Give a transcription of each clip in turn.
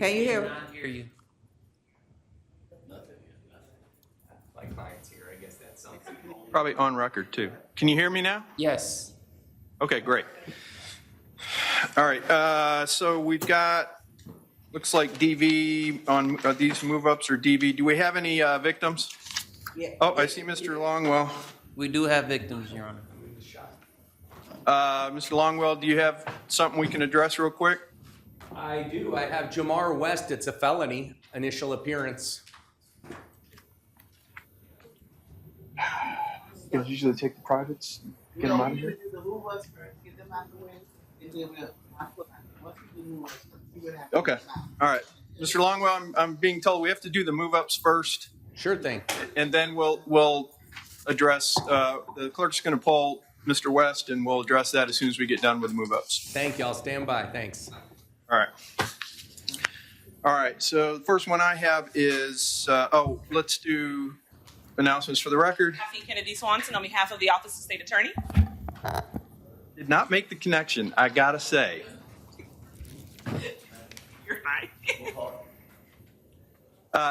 Can you hear? Cannot hear you. Like clients here, I guess that's something. Probably on record too. Can you hear me now? Yes. Okay, great. All right, so we've got, looks like DV on these move-ups or DV. Do we have any victims? Yeah. Oh, I see Mr. Longwell. We do have victims, Your Honor. Mr. Longwell, do you have something we can address real quick? I do. I have Jamar West. It's a felony, initial appearance. You guys usually take the privates, get them out of here? Okay, all right. Mr. Longwell, I'm being told we have to do the move-ups first, Sure thing. and then we'll address, the clerk's going to poll Mr. West, and we'll address that as soon as we get done with the move-ups. Thank you. I'll stand by. Thanks. All right. All right, so the first one I have is, let's do announcements for the record. Kathy Kennedy Swanson on behalf of the Office of State Attorney. Did not make the connection, I gotta say. You're fine.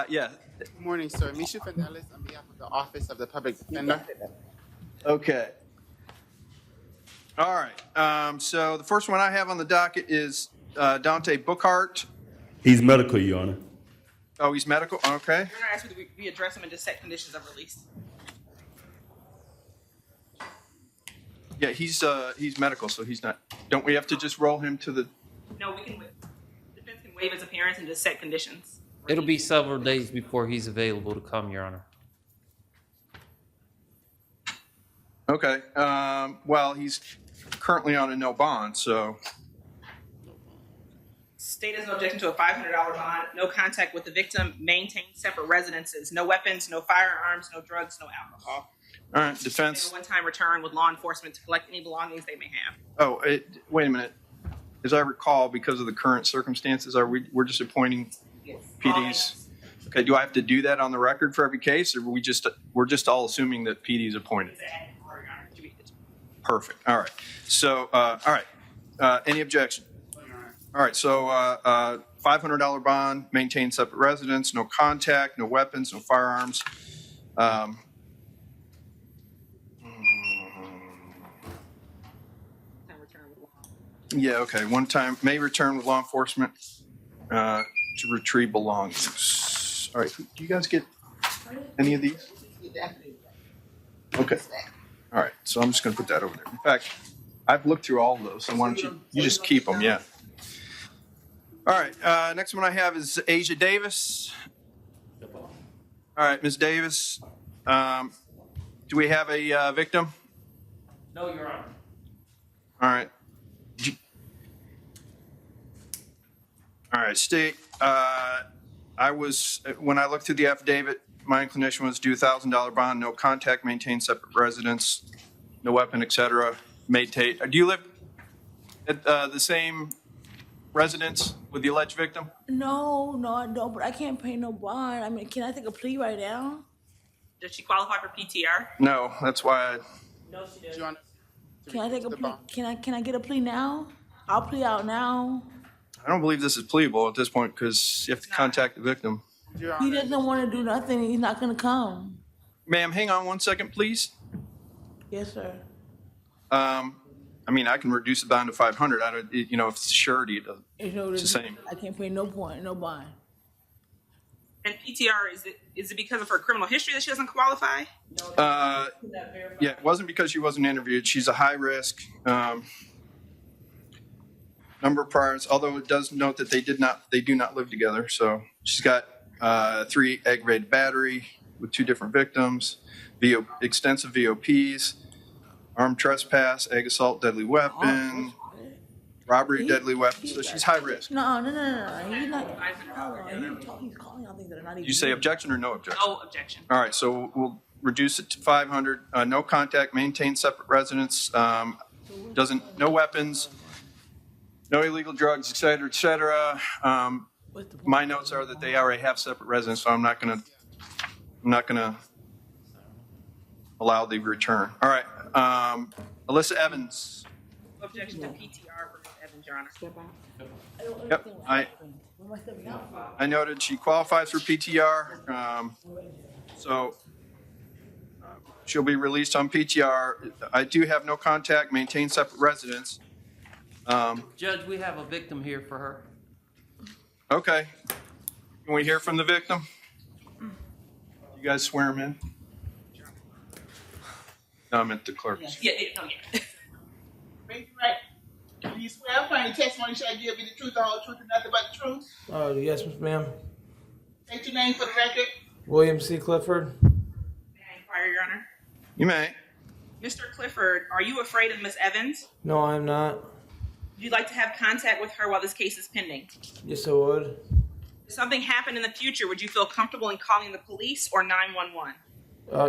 Yeah, Good morning, sir. Misha Fidelis on behalf of the Office of the Public Defender. okay. All right, so the first one I have on the docket is Dante Bookhart. He's medical, Your Honor. Oh, he's medical, okay. You're gonna ask me to readdress him and just set conditions of release. Yeah, he's medical, so he's not, don't we have to just roll him to the, No, we can, defense can waive his appearance and just set conditions. It'll be several days before he's available to come, Your Honor. okay. Well, he's currently on a no bond, so, State has no objection to a $500 bond, no contact with the victim, maintain separate residences, no weapons, no firearms, no drugs, no alcohol. all right, And defense. a one-time return with law enforcement to collect any belongings they may have. Oh, wait a minute. As I recall, because of the current circumstances, we're just appointing PDs? Okay, do I have to do that on the record for every case, or we're just all assuming that PD is appointed? Perfect, all right. So, all right, any objection? All right, so $500 bond, maintain separate residence, no contact, no weapons, no firearms. Yeah, okay, one time, may return with law enforcement to retrieve belongings. All right, do you guys get any of these? Okay, all right, so I'm just gonna put that over there. In fact, I've looked through all of those, so why don't you just keep them, yeah. All right, next one I have is Asia Davis. All right, Ms. Davis, do we have a victim? No, Your Honor. All right. All right, state, when I looked through the affidavit, my inclination was do $1,000 bond, no contact, maintain separate residence, no weapon, et cetera. Do you live at the same residence with the alleged victim? No, I don't, but I can't pay no bond. I mean, can I take a plea right now? Does she qualify for PTR? No, that's why No, she doesn't. Your Honor, to Can I take a reduce the plea? bond. Can I get a plea now? I'll plea out now. I don't believe this is pleable at this point because you have to contact the victim. Your He Honor, doesn't want to do nothing. He's not gonna come. Ma'am, hang on one second, please. Yes, sir. I mean, I can reduce the bond to 500. I don't, if it's surety, it doesn't. You know, It's the same. I can't pay no bond. And PTR, is it because of her criminal history that she doesn't qualify? Yeah, it wasn't because she wasn't interviewed. She's a high risk. Number of priors, although it does note that they do not live together. So she's got 3 aggravated battery with 2 different victims, extensive VOPs, armed trespass, egg assault, deadly weapon, robbery, deadly weapon. So she's high risk. No. He's not. He's calling out things that are not even. You say objection or no objection? No objection. All right, so we'll reduce it to 500. No contact, maintain separate residence. No weapons, no illegal drugs, et cetera, et cetera. My notes are that they already have separate residence, so I'm not gonna allow the return. All right, Alyssa Evans. No objection to PTR for Ms. Evans, Your Honor. Yep, I noted she qualifies for PTR, so she'll be released on PTR. I do have no contact, maintain separate residence. Judge, we have a victim here for her. Okay. Can we hear from the victim? You guys swear him in? No, I meant the clerk. Yeah. Raise your right. Do you swear upon your testimony shall give you the truth, the whole truth, and nothing but the truth? Yes, ma'am. State your name for the record. William C. Clifford. May I inquire, Your Honor? You may. Mr. Clifford, are you afraid of Ms. Evans? No, I'm not. Would you like to have contact with her while this case is pending? Yes, I would. If something happened in the future, would you feel comfortable in calling the police or 911?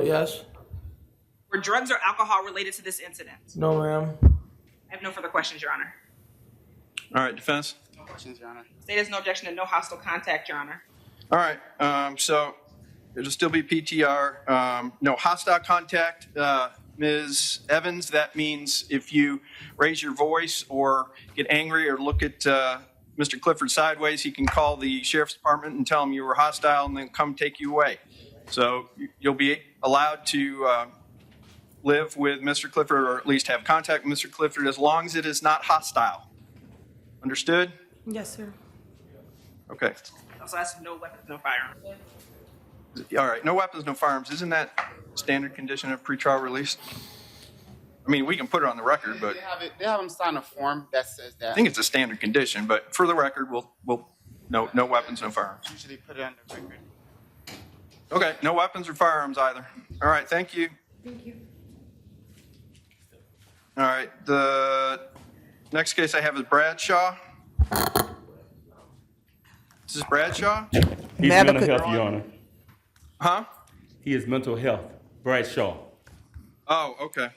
Yes. Were drugs or alcohol related to this incident? No, ma'am. I have no further questions, Your Honor. All right, defense. No questions, Your Honor. State has no objection to no hostile contact, Your Honor. All right, so it'll still be PTR. No hostile contact. Ms. Evans, that means if you raise your voice or get angry or look at Mr. Clifford sideways, he can call the sheriff's department and tell him you were hostile and then come take you away. So you'll be allowed to live with Mr. Clifford, or at least have contact with Mr. Clifford, as long as it is not hostile. Understood? Yes, sir. Okay. Also has no weapons, no firearms. All right, no weapons, no firearms. Isn't that standard condition of pretrial release? I mean, we can put it on the record, but They have them sign a form that says that. I think it's a standard condition, but for the record, we'll no weapons, no firearms. Usually put it on the record. Okay, no weapons or firearms either. All right, thank you. Thank you. All right, the next case I have is Bradshaw. Is this Bradshaw? He's mental health, Your Honor. Huh? He is mental health. Bradshaw. Oh, okay.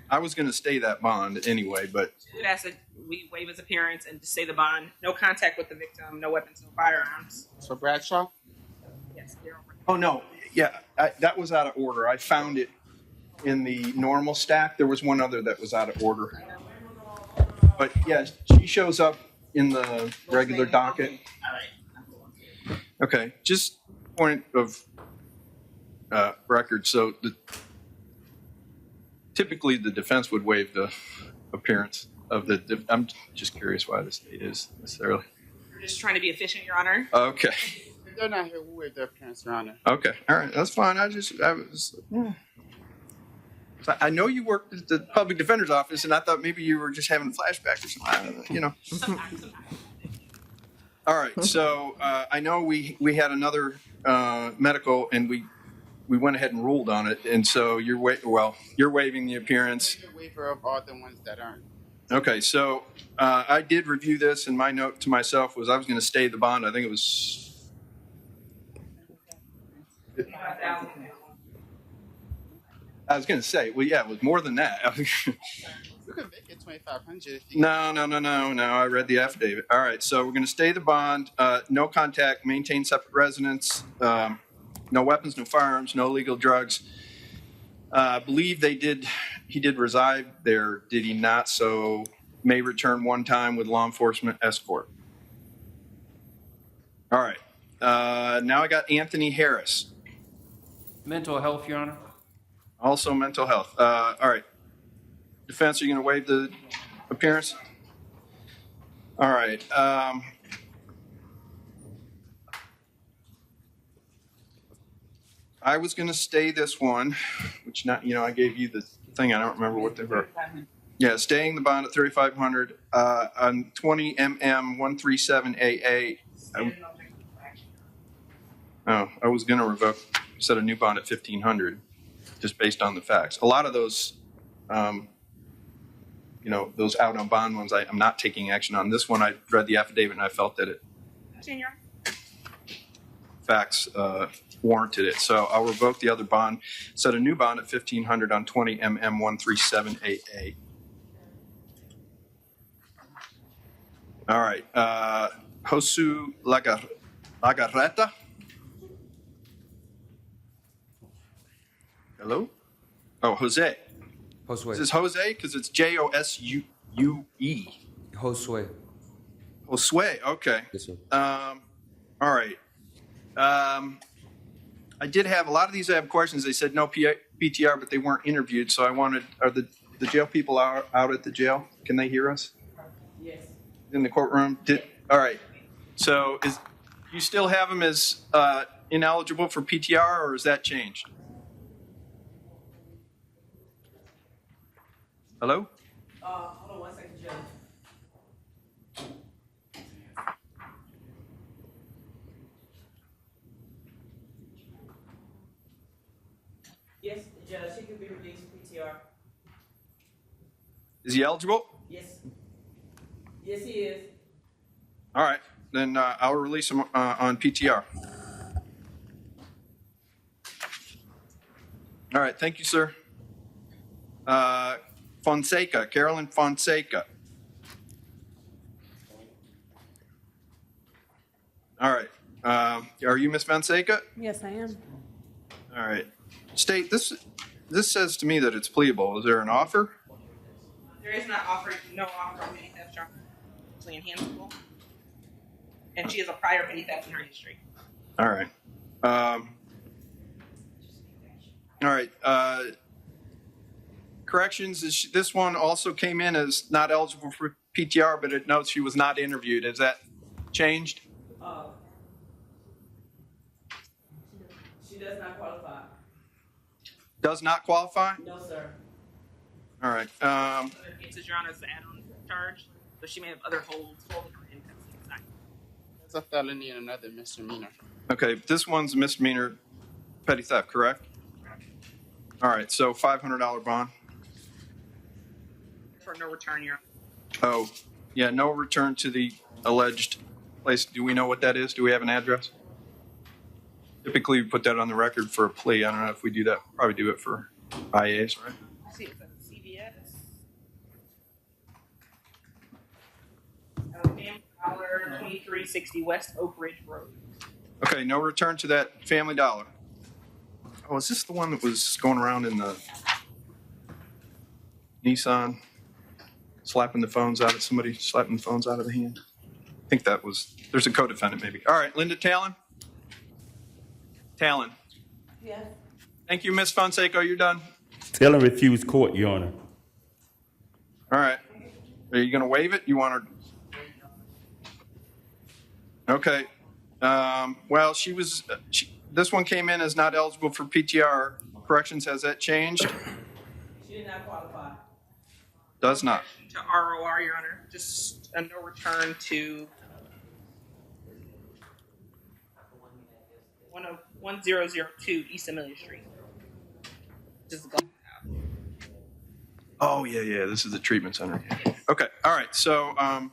I was going to stay that bond anyway, but We would ask that we waive his appearance and to stay the bond. No contact with the victim, no weapons, no firearms. So Bradshaw? Yes, you're over. oh no, yeah, that was out of order. I found it in the normal stack. There was one other that was out of order. But yeah, she shows up in the regular docket. All right. Okay, just point of record. So typically the defense would waive the appearance of the. I'm just curious why the state is necessarily. We're just trying to be efficient, Your Honor. Okay. If they're not here, we'll waive their appearance, Your Honor. Okay. All right. That's fine. I was. Yeah. So I know you worked at the public defender's office, and I thought maybe you were just having a flashback or something. I don't know, you know. Sometimes. All right. So I know we had another medical, and we went ahead and ruled on it, and so you're waiving the appearance. Waive the waiver of all the ones that aren't. Okay. So I did review this, and my note to myself was I was going to stay the bond. I think it was. I was going to say, well, yeah, it was more than that. You could make it 2,500 if you. No. I read the affidavit. All right, so we're going to stay the bond. No contact. Maintain separate residence. No weapons, no firearms, no illegal drugs. I believe he did reside there, did he not? So may return one time with law enforcement escort. All right. Now I got Anthony Harris. Mental health, Your Honor. Also mental health. All right. Defense, are you going to waive the appearance? All right. I was going to stay this one, which I gave you the thing. I don't remember what they were. Yeah, staying the bond at 3,500 on 20 MM 137 AA. I was going to revoke, set a new bond at 1,500, just based on the facts. A lot of those, those out on bond ones, I'm not taking action on. This one, I read the affidavit and I felt that facts warranted it. So I'll revoke the other bond, set a new bond at 1,500 on 20 MM 137 AA. All right. Josu Lagarreta. Hello? Oh, Jose. Josue. Is this Jose? Because it's Josue. Josue. Oh, Sway, okay. Yes, sir. All right. I did have, a lot of these I have questions. They said no PTR, but they weren't interviewed, so I wanted, are the jail people out at the jail? Can they hear us? Yes. In the courtroom? All right. So you still have them as ineligible for PTR, or has that changed? Hello? Hold on 1 second, Judge. Yes, Judge, she could be released PTR. Is he eligible? Yes. Yes, he is. All right. Then I'll release him on PTR. All right. Thank you, sir. Fonseca, Carolyn Fonseca. All right. Are you Miss Fonseca? Yes, I am. All right. State, this says to me that it's pleable. Is there an offer? There is no offer of petty theft charge. It's enhanceable. And she has a prior petty theft in her history. All right. All right. Corrections, this one also came in as not eligible for PTR, but it notes she was not interviewed. Has that changed? She does not qualify. Does not qualify? No, sir. All right. Other cases, Your Honor, is the add-on charge. So she may have other holds holding her in custody. It's a felony and another misdemeanor. Okay. This one's a misdemeanor petty theft, correct? All right. So $500 bond. For no return, Your Honor. Oh, yeah. No return to the alleged place. Do we know what that is? Do we have an address? Typically, we put that on the record for a plea. I don't know if we do that. Probably do it for IAs, right? See, it's at CVS. $2360 West Oak Ridge Road. Okay, no return to that Family Dollar. Oh, is this the one that was going around in the Nissan, slapping the phones out of somebody, slapping the phones out of the hand? I think that was, there's a co-defendant maybe. All right, Linda Talon? Talon. Yeah. Thank you, Miss Fonseca. You're done. Tell him refuse court, Your Honor. All right. Are you going to waive it? You want her? Okay. Well, this one came in as not eligible for PTR. Corrections, has that changed? She did not qualify. Does not. To ROR, Your Honor. Just a no return to 1002 East Amelia Street. Just go. Oh, yeah. This is the treatment center. Okay. All right. So we'll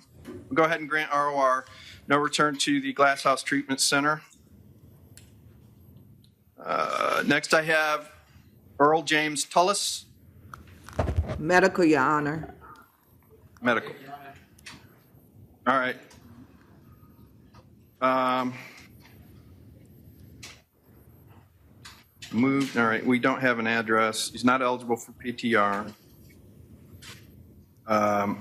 go ahead and grant ROR. No return to the Glass House Treatment Center. Next, I have Earl James Tullis. Medical, Your Honor. Medical. All right. Moved. All right. We don't have an address. He's not eligible for PTR. I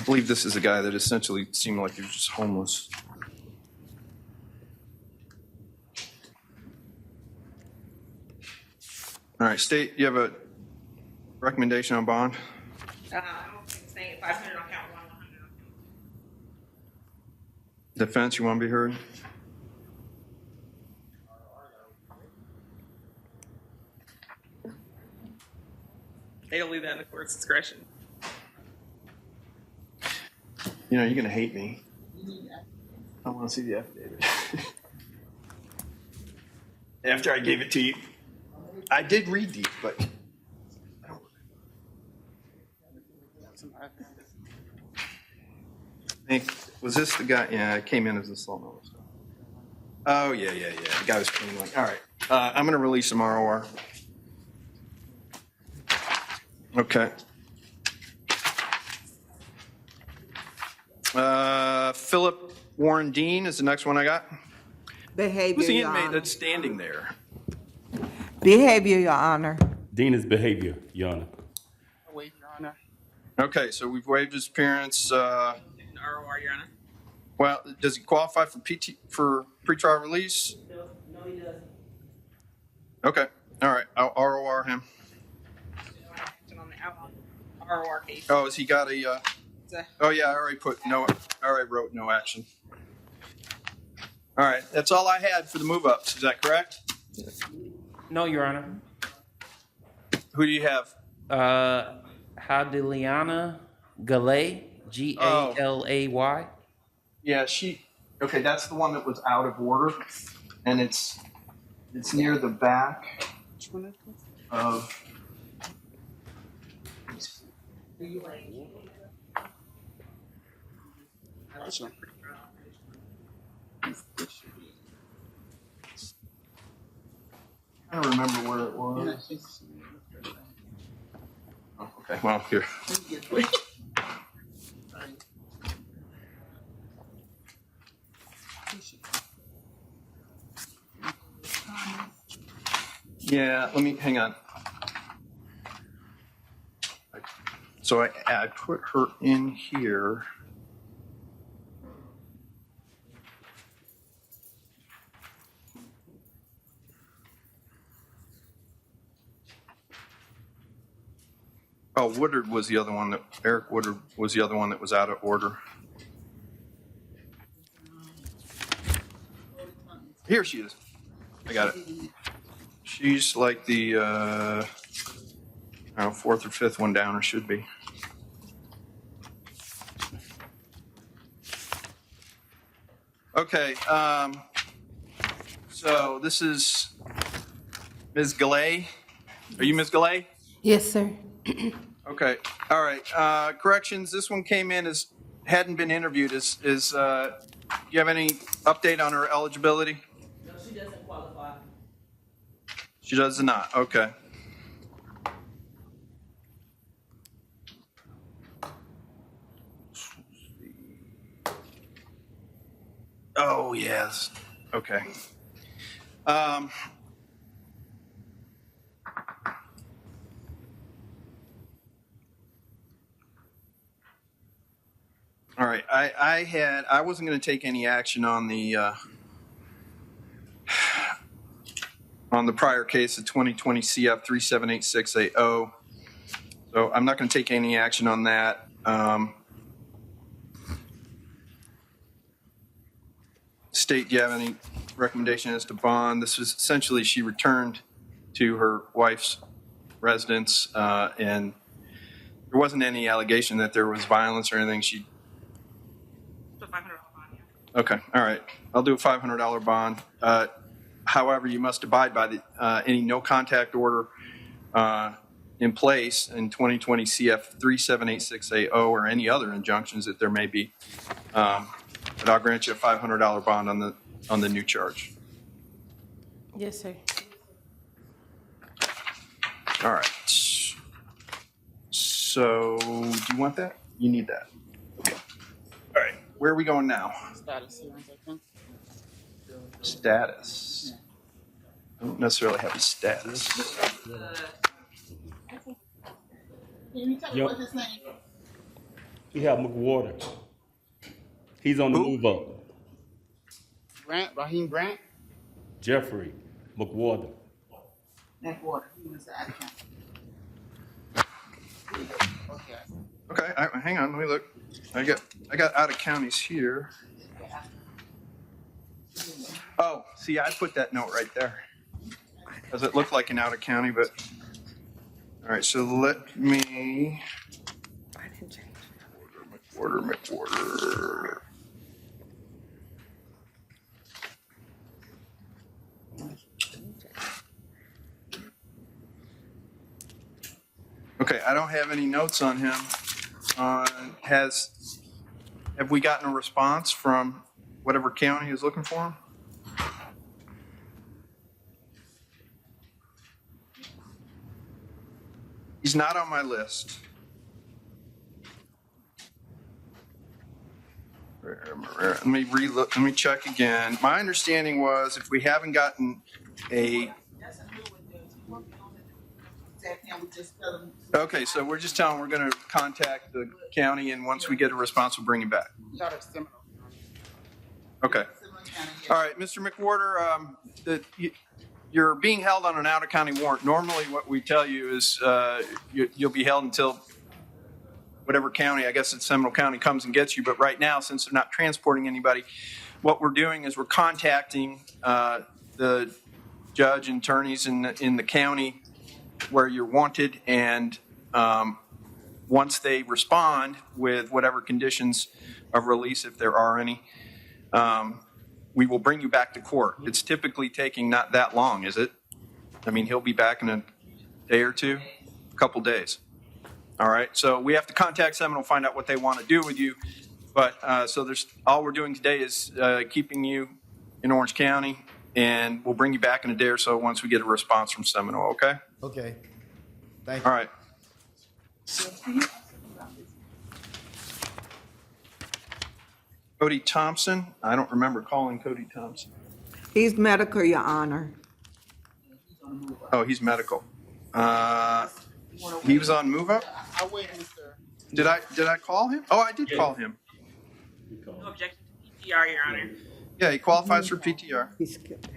believe this is a guy that essentially seemed like he was just homeless. All right, State, you have a recommendation on bond? I'm saying 500 on count 100. Defense, you want to be heard? They'll leave that in the court's discretion. You know, you're going to hate me. I want to see the affidavit. After I gave it to you. I did read these, but I think, was this the guy? Yeah, it came in as a slow notice. Oh, yeah. The guy was clean. Like, all right. I'm going to release some ROR. Okay. Philip Warren Dean is the next one I got. Behavior, Who's the Your inmate Honor. that's standing there? Behavior, Your Honor. Dean is behavior, Your Honor. Wait, Your Honor. Okay, so we've waived his appearance. ROR, Your Honor. Well, does he qualify for pretrial release? No, he doesn't. Okay, all right, I'll ROR him. Action on the ROR case. Oh, has he got a, It's a- oh yeah, I already wrote no action. All right, that's all I had for the move-ups, is that correct? No, Your Honor. Who do you have? Hadiliana Galay, Galay. Yeah, okay, that's the one that was out of order, and it's near the back of. I don't remember where it was. Oh, okay, well, here. Yeah, hang on. So I put her in here. Oh, Woodard was the other one Eric Woodard was the other one that was out of order. Here she is. I got it. She's like the, I don't know, fourth or fifth one down, or should be. Okay, so this is Ms. Galay. Are you Ms. Galay? Yes, sir. Okay, all right. Corrections, this one came in as, hadn't been interviewed. Do you have any update on her eligibility? No, she doesn't qualify. She does not, okay. Oh, yes, okay. All right, I wasn't going to take any action on the prior case of 2020 CF 378680. So I'm not going to take any action on that. State, do you have any recommendation as to bond? This was essentially, she returned to her wife's residence, and there wasn't any allegation that there was violence or anything. She. $500 bond, yeah. Okay, all right. I'll do a $500 bond. However, you must abide by the any no contact order in place in 2020 CF 378680 or any other injunctions that there may be. But I'll grant you a $500 bond on the new charge. Yes, sir. All right. So, do you want that? You need that. Okay. All right. Where are we going now? Status. You want to take Status. I don't necessarily have a status. Can you tell me what's his name? We have McWater. He's on the Who? move up. Grant, Raheem Grant? Jeffrey McWater. Neck water. He was out of county. Okay. Okay, hang on. Let me look. I got out of counties here. Oh, see, I put that note right there. Does it look like an out of county? But all right. So let me. I didn't change. McWhorter. Okay, I don't have any notes on him. Have we gotten a response from whatever county is looking for him? He's not on my list. Let me relook. Let me check again. My understanding was if we haven't gotten a That's a new one, dude. He working on it. Is that him we just tell them, Okay, so we're just telling, we're gonna contact the county, and once we get a response, we'll bring you back. Out of Seminole. Okay. Seminole County, yes. All right, Mr. McWhorter, you're being held on an out-of-county warrant. Normally, what we tell you is you'll be held until whatever county, I guess it's Seminole County, comes and gets you. But right now, since they're not transporting anybody, what we're doing is we're contacting the judge and attorneys in the county where you're wanted, and once they respond with whatever conditions of release, if there are any, we will bring you back to court. It's typically taking not that long, is it? I mean, he'll be back in a day or two, a couple days. All right, so we have to contact Seminole, find out what they want to do with you. But so all we're doing today is keeping you in Orange County, and we'll bring you back in a day or so once we get a response from Seminole, okay? Okay. Thank you. All right. Cody Thompson, I don't remember calling Cody Thompson. He's medical, Your Honor. Oh, he's medical. He was on move up? I waited, sir. Did I call him? Oh, I did call him. No objection to PTR, Your Honor. Yeah, he qualifies for PTR. He's skipped.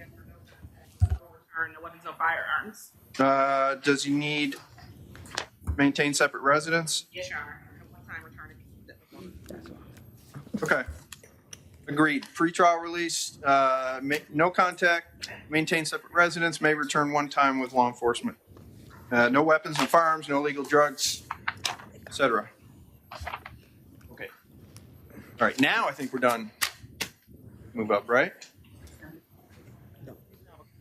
Or no weapons, no firearms. Does he need maintain separate residence? Yes, Your Honor. At one time returning. Okay. Agreed. Pretrial release, no contact, maintain separate residence, may return one time with law enforcement. No weapons and firearms, no illegal drugs, etc. Okay. All right, now I think we're done. Move up, right?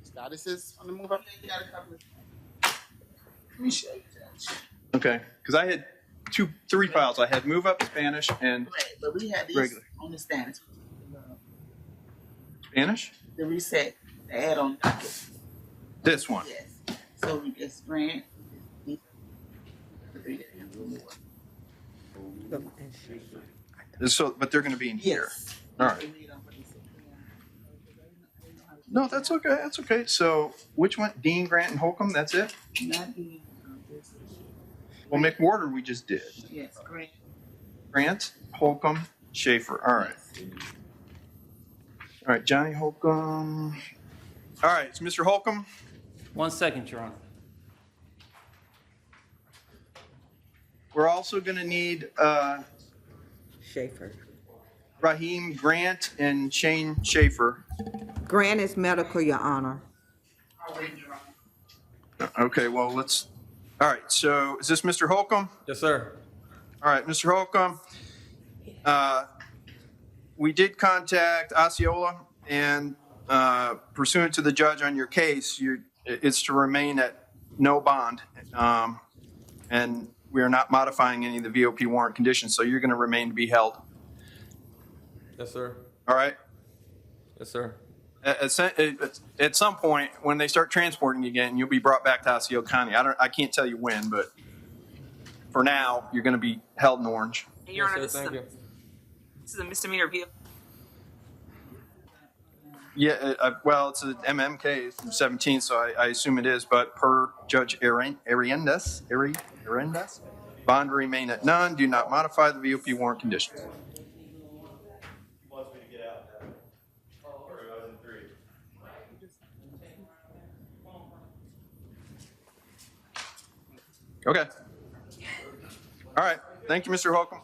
Statuses on the move up. They got a couple of- Appreciate that. Okay, because I had three files. I had move up, Spanish, and Right, but we had these Regular. on the standards. Spanish? The reset, the add-on docket, This one. yes. So we just grant. So, but they're going to be in here. Yes. All right. No, that's okay. That's okay. So, which one? Dean, Grant, and Holcomb. That's it. Not the, this, Well, McWhorter we just did. yes, grant. Grant, Holcomb, Schaefer. All right. All right, Johnny Holcomb. All right, it's Mr. Holcomb. 1 second, Your Honor. We're also going to need Schaefer. Raheem Grant and Shane Schaefer. Grant is medical, Your Honor. I'll wait, Your Honor. Okay, well, let's. All right, so is this Mr. Holcomb? Yes, sir. All right, Mr. Holcomb. We did contact Osceola, and pursuant to the judge on your case, it's to remain at no bond, and we are not modifying any of the VOP warrant conditions, so you're going to remain to be held. Yes, sir. All right? Yes, sir. At some point, when they start transporting you again, you'll be brought back to Osceola County. I can't tell you when, but for now, you're going to be held in Orange. And Your Honor, Yes, sir. Thank you. this is a misdemeanor vehicle. Yeah, well, it's an MM case, 17, so I assume it is, but per Judge Ariendas, bond will remain at none, do not modify the VOP warrant conditions. Okay. All right, thank you, Mr. Holcomb.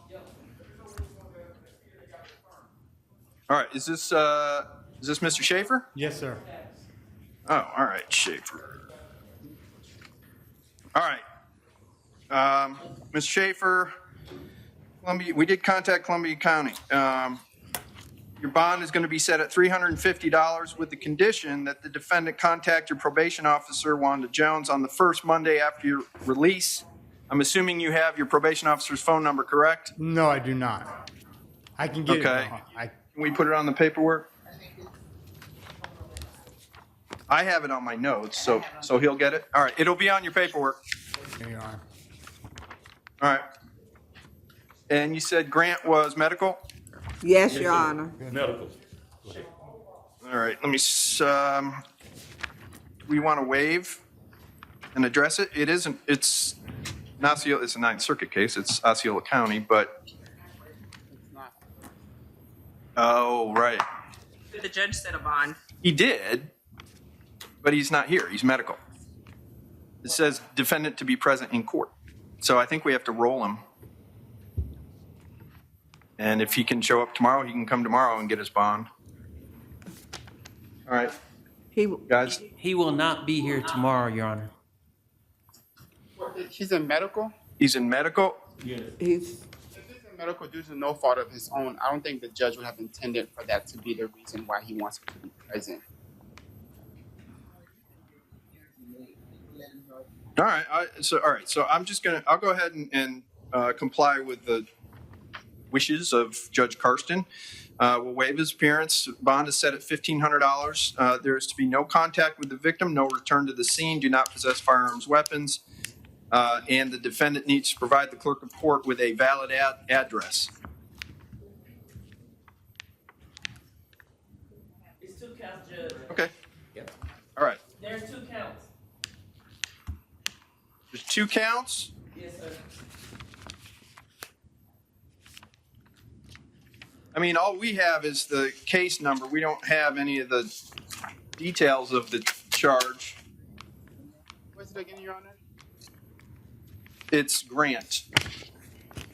All right, is this Mr. Schaefer? Yes, sir. Oh, all right, Schaefer. All right. Ms. Schaefer, Columbia, we did contact Columbia County. Your bond is going to be set at $350 with the condition that the defendant contact your probation officer, Wanda Jones, on the first Monday after your release. I'm assuming you have your probation officer's phone number, correct? No, I do not. I can get Okay. it. Can we put it on the paperwork? I have it on my notes, so he'll get it. All right, it'll be on your paperwork. Here you are. All right. And you said Grant was medical? Yes, Your Honor. Medical. All right, let me, we want to waive and address it. It isn't, it's Osceola, it's a Ninth Circuit case. It's Osceola County, but, It's not. oh, right. The judge set a bond. He did, but he's not here. He's medical. It says defendant to be present in court. So I think we have to roll him. And if he can show up tomorrow, he can come tomorrow and get his bond. All right, He, guys. He will not be here tomorrow, Your Honor. He's in medical? He's in medical. he's, If he's in medical due to no fault of his own, I don't think the judge would have intended for that to be the reason why he wants him to be present. All right. All right. So I'm just I'll go ahead and comply with the wishes of Judge Karsten. We'll waive his appearance. Bond is set at $1,500. There is to be no contact with the victim, no return to the scene, do not possess firearms, weapons, and the defendant needs to provide the clerk of court with a valid address. It's 2 counts, Judge. Okay. All right. There are 2 counts. There's 2 counts. Yes, sir. I mean, all we have is the case number. We don't have any of the details of the charge. What's it again, Your Honor? It's Grant.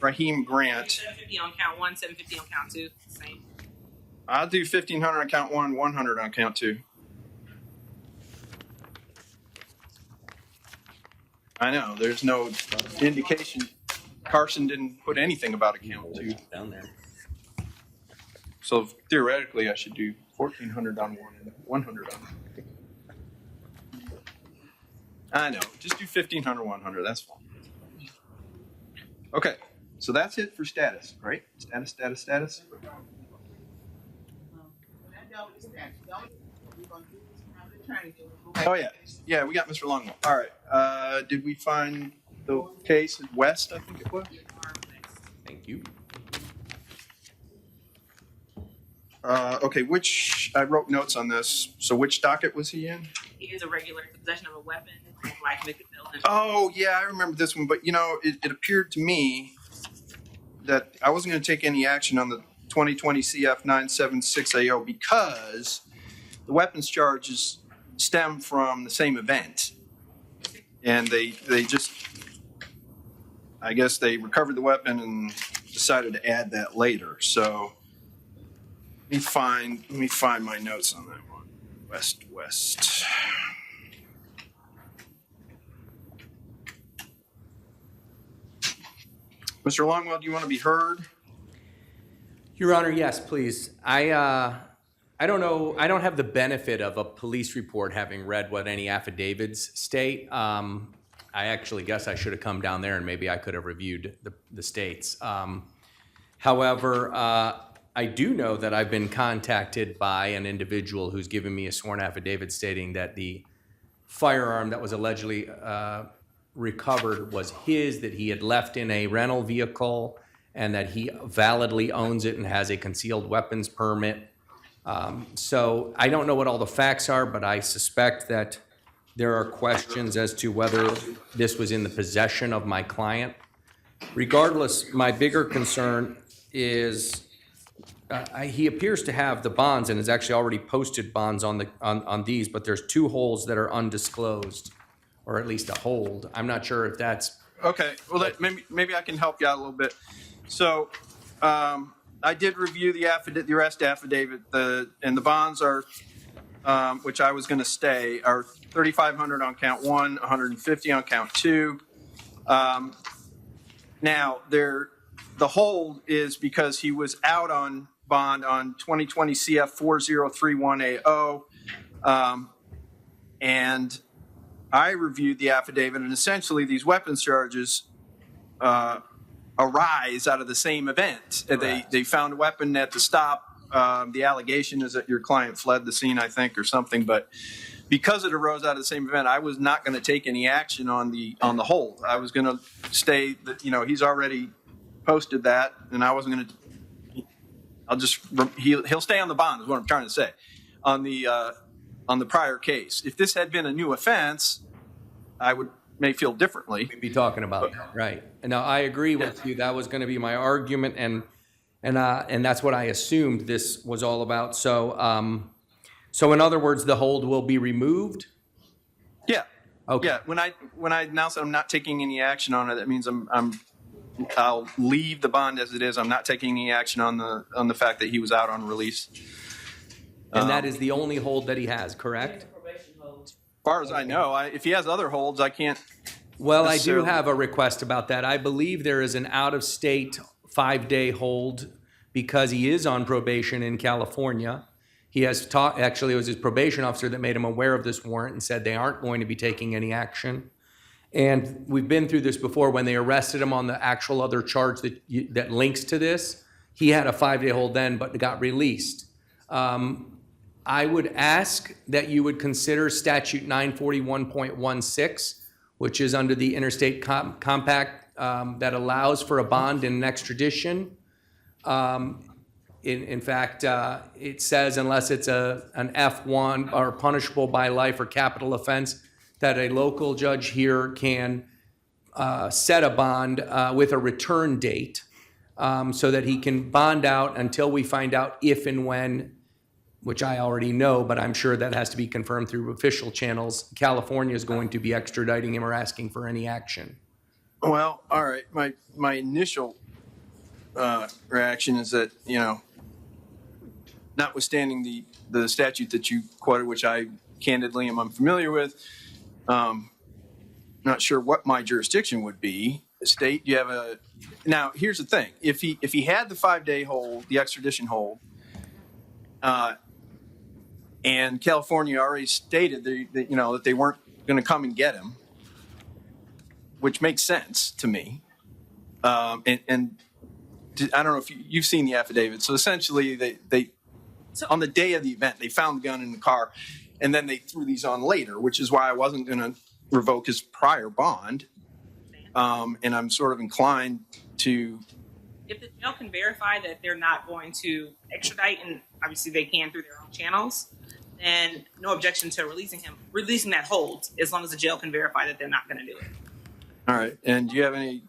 Raheem Grant. 750 on count 1, 750 on count 2. Same. I'll do 1,500 on count 1, 100 on count 2. I know, there's no indication. Carson didn't put anything about a count 2 down there. So theoretically, I should do 1,400 on 1 and 100 on 1. I know, just do 1,500, 100, that's fine. Okay, so that's it for status, right? Status. Oh, yeah. Yeah, we got Mr. Longwell. All right. Did we find the case in West, I think it was? Thank you. Okay, I wrote notes on this. So which docket was he in? He is a regular possession of a weapon, like convicted felon. Oh, yeah, I remember this one. But, it appeared to me that I wasn't going to take any action on the 2020 CF 976AO because the weapons charges stem from the same event. And they just, I guess they recovered the weapon and decided to add that later. So let me find my notes on that one. West. Mr. Longwell, do you want to be heard? Your Honor, yes, please. I don't know. I don't have the benefit of a police report having read what any affidavits state. I actually guess I should have come down there and maybe I could have reviewed the states. However, I do know that I've been contacted by an individual who's given me a sworn affidavit stating that the firearm that was allegedly recovered was his, that he had left in a rental vehicle, and that he validly owns it and has a concealed weapons permit. So I don't know what all the facts are, but I suspect that there are questions as to whether this was in the possession of my client. Regardless, my bigger concern is he appears to have the bonds and has actually already posted bonds on these, but there's 2 holds that are undisclosed, or at least a hold. I'm not sure if that's Okay, well, maybe I can help you out a little bit. So I did review the arrest affidavit, and the bonds are, which I was going to stay, are $3,500 on count 1, $150 on count 2. Now, the hold is because he was out on bond on 2020 CF 4031AO, and I reviewed the affidavit, and essentially these weapons charges arise out of the same event. They found a weapon at the stop. The allegation is that your client fled the scene, I think, or something. But because it arose out of the same event, I was not going to take any action on the hold. I was going to stay. He's already posted that, and I wasn't going to. He'll stay on the bond. Is what I'm trying to say on the prior case. If this had been a new offense, I may feel differently. We'd be talking about that, right? And now I agree with you. That was going to be my argument, and that's what I assumed this was all about. So, so in other words, the hold will be removed. Yeah. Okay. Yeah. When I announce that I'm not taking any action on it, that means I'll leave the bond as it is. I'm not taking any action on the fact that he was out on release. And that is the only hold that he has, correct? As far as I know, if he has other holds, I can't. Well, I do necessarily- have a request about that. I believe there is an out-of-state 5-day hold because he is on probation in California. He has talked, actually, it was his probation officer that made him aware of this warrant and said they aren't going to be taking any action. And we've been through this before when they arrested him on the actual other charge that links to this. He had a 5-day hold then, but got released. I would ask that you would consider statute 941.16, which is under the interstate compact that allows for a bond in an extradition. In fact, it says unless it's an F1 or punishable by life or capital offense, that a local judge here can set a bond with a return date so that he can bond out until we find out if and when, which I already know, but I'm sure that has to be confirmed through official channels, California is going to be extraditing him or asking for any action. Well, all right. My initial reaction is that, notwithstanding the statute that you quoted, which I candidly am unfamiliar with, not sure what my jurisdiction would be. State, you have now here's the thing. If he had the 5-day hold, the extradition hold, and California already stated that they weren't going to come and get him, which makes sense to me. And I don't know if you've seen the affidavit. So essentially, they on the day of the event, they found the gun in the car, and then they threw these on later, which is why I wasn't going to revoke his prior bond. And I'm sort of inclined to. If the jail can verify that they're not going to extradite, and obviously they can through their own channels, then no objection to releasing that hold, as long as the jail can verify that they're not going to do it. All right. And do you have any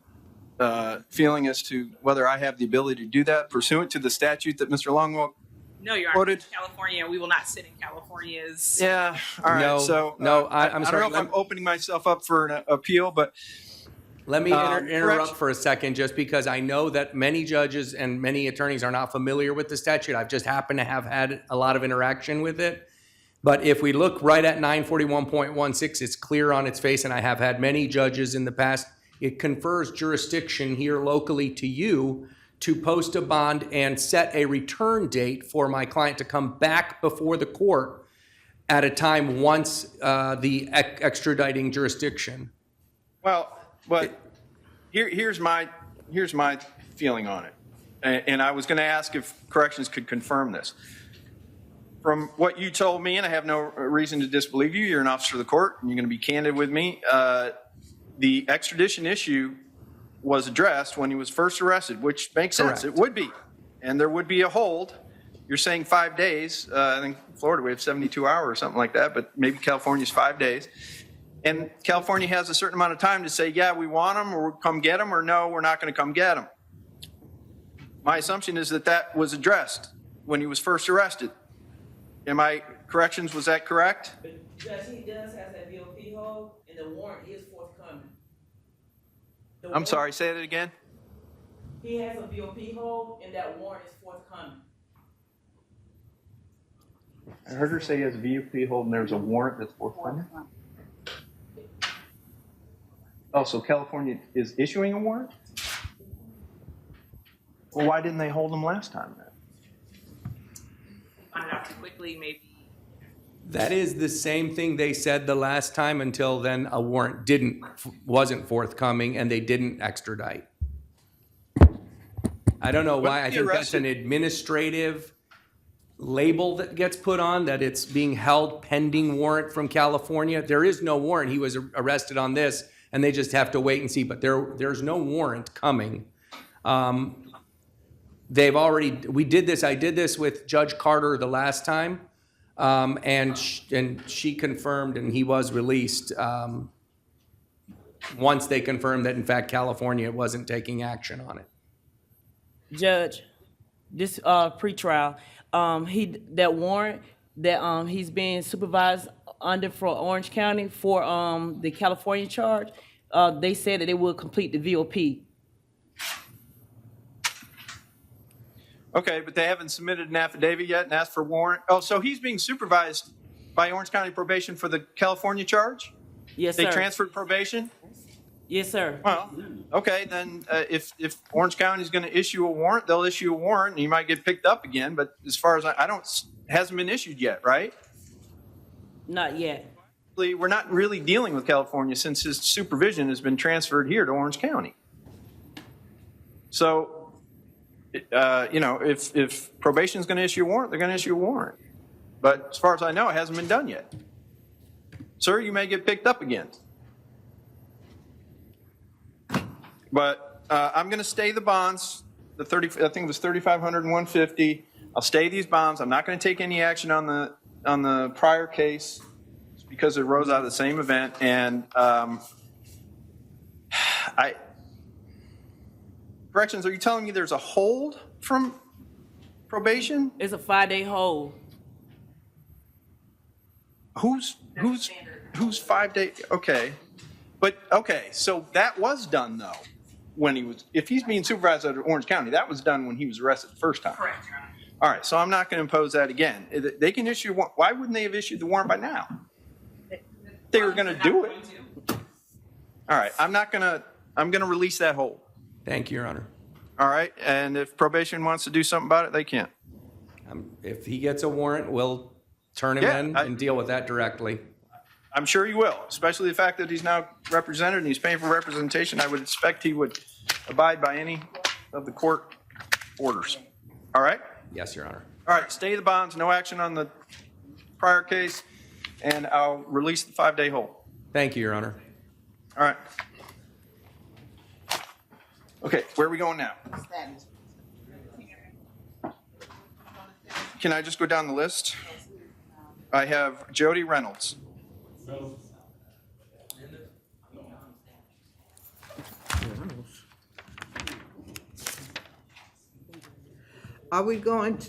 feeling as to whether I have the ability to do that pursuant to the statute that Mr. Longwell No, Your Honor. quoted? California, we will not sit in California's. Yeah. All right. No, so no, I I'm sorry. don't know if I'm opening myself up for an appeal, but Let me interrupt correct. for a second, just because I know that many judges and many attorneys are not familiar with the statute. I've just happened to have had a lot of interaction with it. But if we look right at 941.16, it's clear on its face, and I have had many judges in the past. It confers jurisdiction here locally to you to post a bond and set a return date for my client to come back before the court at a time once the extraditing jurisdiction. Well, but here's my feeling on it, and I was going to ask if corrections could confirm this. From what you told me, and I have no reason to disbelieve you, you're an officer of the court, and you're going to be candid with me. The extradition issue was addressed when he was first arrested, which makes sense. Correct. It would be, and there would be a hold. You're saying 5 days. I think in Florida we have 72 hours or something like that, but maybe California's 5 days. And California has a certain amount of time to say, yeah, we want them, or come get them, or no, we're not going to come get them. My assumption is that was addressed when he was first arrested. Was that correct? Judge, he does have that VOP hold, and the warrant is forthcoming. I'm sorry, say that again. He has a VOP hold, and that warrant is forthcoming. I heard her say he has a VOP hold and there's a warrant that's forthcoming. Oh, so California is issuing a warrant? Well, why didn't they hold him last time then? Find it out too quickly, maybe. That is the same thing they said the last time. Until then, a warrant wasn't forthcoming, and they didn't extradite. I don't know why. I think that's an administrative label that gets put on, that it's being held pending warrant from California. There is no warrant. He was arrested on this, and they just have to wait and see. But there's no warrant coming. They've already. I did this with Judge Carter the last time. And she confirmed, and he was released. once they confirmed that in fact California wasn't taking action on it. Judge, this pretrial, that warrant that he's being supervised under for Orange County for the California charge, they said that they will complete the VOP. Okay, but they haven't submitted an affidavit yet and asked for warrant. Oh, so he's being supervised by Orange County Probation for the California charge? Yes, They sir. transferred probation? Yes, sir. Well, okay, then if Orange County is going to issue a warrant, they'll issue a warrant, and you might get picked up again. But as far as I don't, hasn't been issued yet, right? Not yet. We're not really dealing with California since his supervision has been transferred here to Orange County. So, if probation is going to issue a warrant, they're going to issue a warrant. But as far as I know, it hasn't been done yet. Sir, you may get picked up again. But I'm going to stay the bonds, I think it was 3,500 and 150. I'll stay these bonds. I'm not going to take any action on the prior case because it arose out of the same event. And corrections, are you telling me there's a hold from probation? It's a 5-day hold. Who's 5 days? Okay. But, okay, so that was done, though, if he's being supervised out of Orange County, that was done when he was arrested the first time. Correct, Your Honor. All right, so I'm not going to impose that again. They can issue, why wouldn't they have issued the warrant by now? They were going to do it. All right, I'm going to release that hold. Thank you, Your Honor. All right, and if probation wants to do something about it, they can. If he gets a warrant, we'll turn him in and deal with that directly. I'm sure he will, especially the fact that he's now represented and he's paying for representation. I would expect he would abide by any of the court orders. All right? Yes, Your Honor. All right, stay the bonds, no action on the prior case, and I'll release the 5-day hold. Thank you, Your Honor. All right. Okay, where are we going now? Can I just go down the list? I have Jody Reynolds. Are we going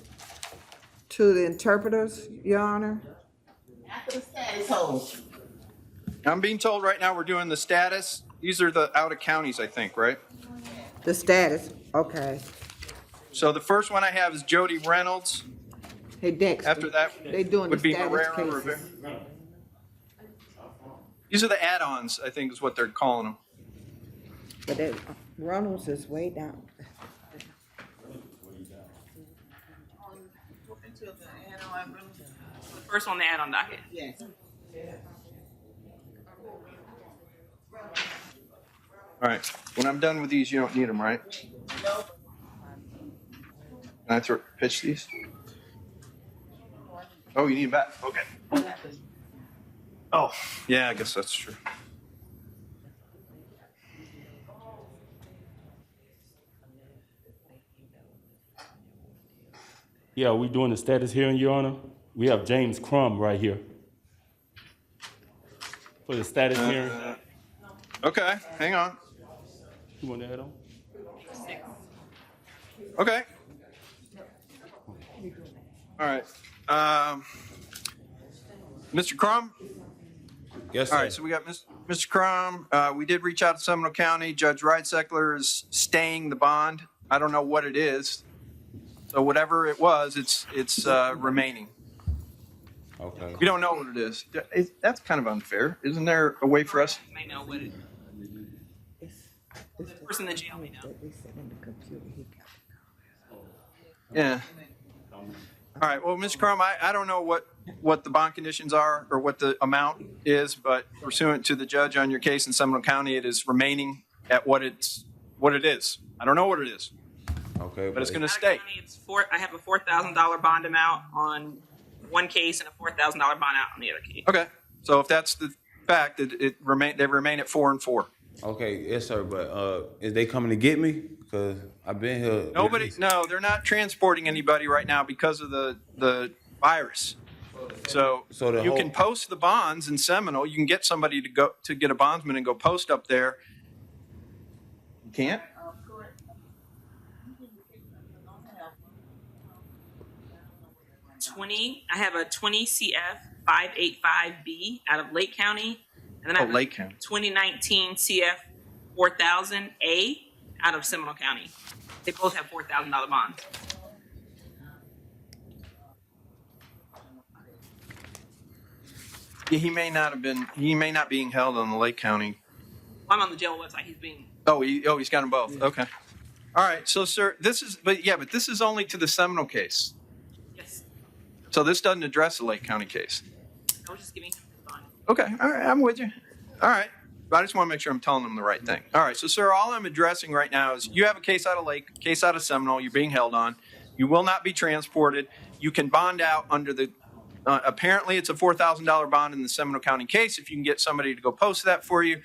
to the interpreters, Your Honor? After the status hold. I'm being told right now we're doing the status. These are the out of counties, I think, right? The status, okay. So the first one I have is Jody Reynolds. Hey, Dexter. After that They doing would the be status Marrero cases. Rivera. These are the add-ons, I think is what they're calling them. But that Reynolds is way down. The first one to add on docket. Yes. All right, when I'm done with these, you don't need them, right? Can I pitch these? Oh, you need them back, okay. Oh, yeah, I guess that's true. Yeah, we doing the status hearing, Your Honor. We have James Crum right here for the status hearing. Okay, hang on. You want to add on? Okay. All right. Mr. Crum? Yes, sir. All right, so we got Mr. Crum. We did reach out to Seminole County. Judge Reitzeckler is staying the bond. I don't know what it is. So whatever it was, it's remaining. Okay. We don't know what it is. That's kind of unfair. Isn't there a way for us? May know what it. The person in the jail may know. Yeah. All right. Well, Mr. Crum, I don't know what the bond conditions are or what the amount is, but pursuant to the judge on your case in Seminole County, it is remaining at what it is. I don't know what it is, Okay. but it's going to Out of stay. county, I have a $4,000 bond amount on one case and a $4,000 bond out on the other case. Okay. So if that's the fact, they remain at 4 and 4. Okay, yes, sir. But is they coming to get me? Because I've been here. No, they're not transporting anybody right now because of the virus. So So the you whole- can post the bonds in Seminole. You can get somebody to get a bondsman and go post up there. You can't? I have a 20 CF 585B out of Lake County, and then I Oh, have Lake a County. 2019 CF 4000A out of Seminole County. They both have $4,000 bonds. Yeah, he may not being held on the Lake County. I'm on the jail website. He's being He's got them both. Okay. All right. So, sir, this is only to the Seminole case. yes. So this doesn't address the Lake County case. I was just giving him his bond. Okay. All right. I'm with you. All right. But I just want to make sure I'm telling them the right thing. All right. So, sir, all I'm addressing right now is you have a case out of Lake, case out of Seminole. You're being held on. You will not be transported. You can bond out under the. Apparently, it's a $4,000 bond in the Seminole County case. If you can get somebody to go post that for you,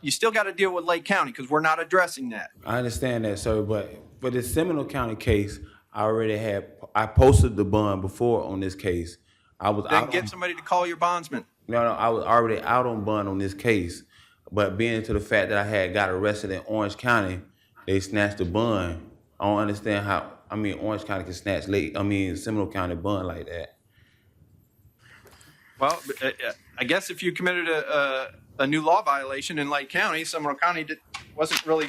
you still got to deal with Lake County because we're not addressing that. I understand that, sir, but for the Seminole County case, I posted the bond before on this case. Then get somebody to call your bondsman. No, I was already out on bond on this case, but being to the fact that I had got arrested in Orange County, they snatched the bond. I don't understand how. Orange County can snatch Seminole County bond like that. Well, I guess if you committed a new law violation in Lake County, Seminole County wasn't really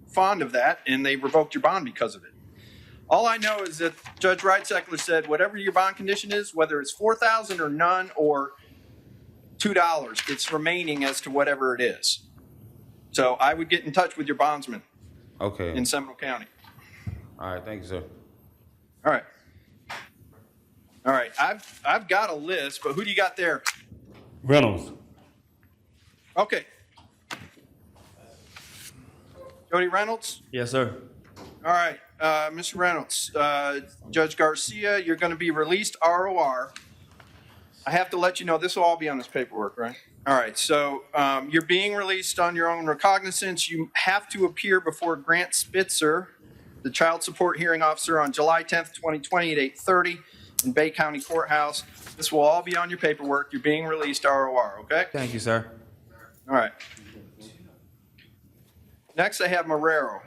fond of that, and they revoked your bond because of it. All I know is that Judge Reitzeckler said whatever your bond condition is, whether it's $4,000 or none or $2, it's remaining as to whatever it is. So I would get in touch with your bondsman Okay. in Seminole County. All right. Thank you, sir. All right. All right. I've got a list, but who do you got there? Reynolds. Okay. Jody Reynolds? Yes, sir. All right, Mr. Reynolds, Judge Garcia, you're going to be released ROR. I have to let you know, this will all be on this paperwork, right? All right, so you're being released on your own recognizance. You have to appear before Grant Spitzer, the child support hearing officer, on July 10th, 2020 at 8:30 in Bay County Courthouse. This will all be on your paperwork. You're being released ROR, okay? Thank you, sir. All right. Next, I have Marrero.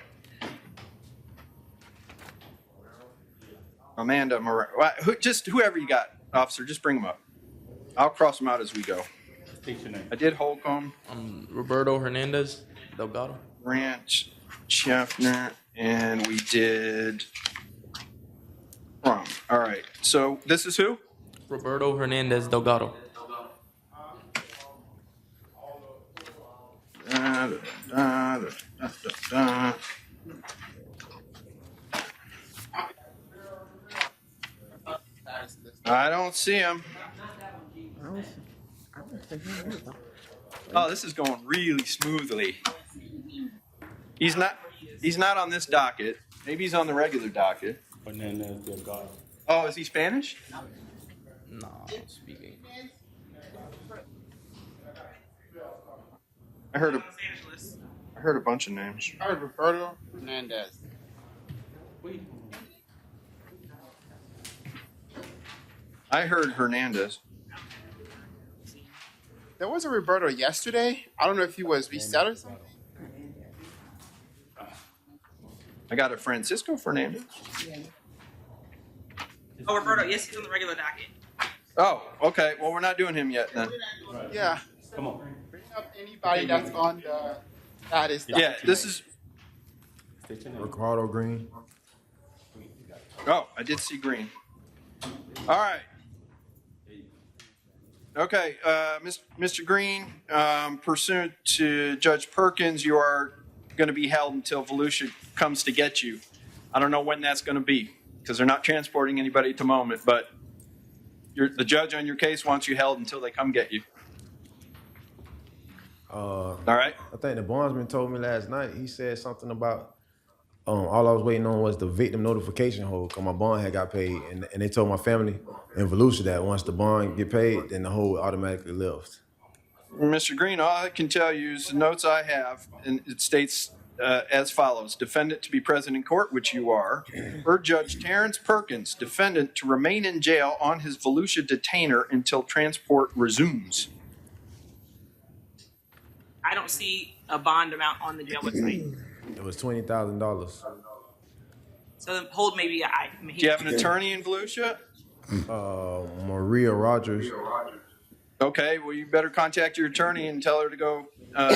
Amanda Marrero. Just whoever you got, officer, just bring them up. I'll cross them out as we go. State your name. I did Holcomb, Roberto Hernandez Delgado. Branch, Schaffner, and we did Crum. All right. So this is who? Roberto Hernandez Delgado. Da, da, da, da, da. I don't see him. Oh, this is going really smoothly. He's not on this docket. Maybe he's on the regular docket. Hernandez Delgado. Oh, is he Spanish? No, speaking. I heard Los Angeles. a bunch of names. All right, Roberto Hernandez. I heard Hernandez. There was a Roberto yesterday. I don't know if he was reset or something. I got a Francisco Fernandez. Oh, Roberto, yes, he's on the regular docket. Oh, okay. Well, we're not doing him yet then. Yeah. Come on. Bring up anybody that's on the status. Yeah, this is. State your name. Ricardo Green. Oh, I did see green. All right. Okay, Mr. Green, pursuant to Judge Perkins, you are going to be held until Volusia comes to get you. I don't know when that's going to be because they're not transporting anybody at the moment, but the judge on your case wants you held until they come get you. All right? I think the bondsman told me last night. He said something about all I was waiting on was the victim notification hold because my bond had got paid, and they told my family in Volusia that once the bond get paid, then the hold automatically lifts. Mr. Green, all I can tell you is the notes I have, and it states as follows. Defendant to be present in court, which you are. Urge Judge Terrence Perkins, defendant, to remain in jail on his Volusia detainer until transport resumes. I don't see a bond amount on the jail website. It was $20,000. So the hold maybe I. Do you have an attorney in Volusia? Maria Rogers. Okay, well, you better contact your attorney and tell her to go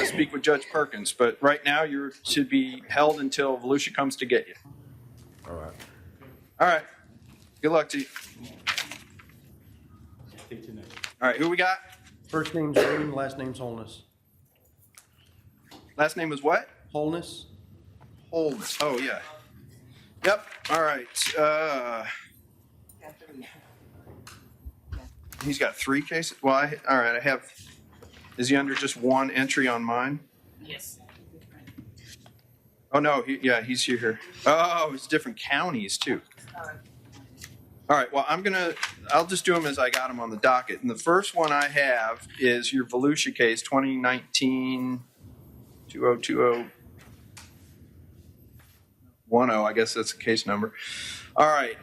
speak with Judge Perkins. But right now, you're to be held until Volusia comes to get you. All right. All right. Good luck to you. All right, who we got? First name's Green, last name's Holness. Last name was what? Holness? Holmes. Oh, yeah. Yep. All right. He's got 3 cases. Well, all right. I have. Is he under just one entry on mine? Yes. Oh no. He's here. Oh, it's different counties too. All right. Well, I'll just do them as I got them on the docket. And the first one I have is your Volusia case, 2019 2020 10. I guess that's the case number. All right.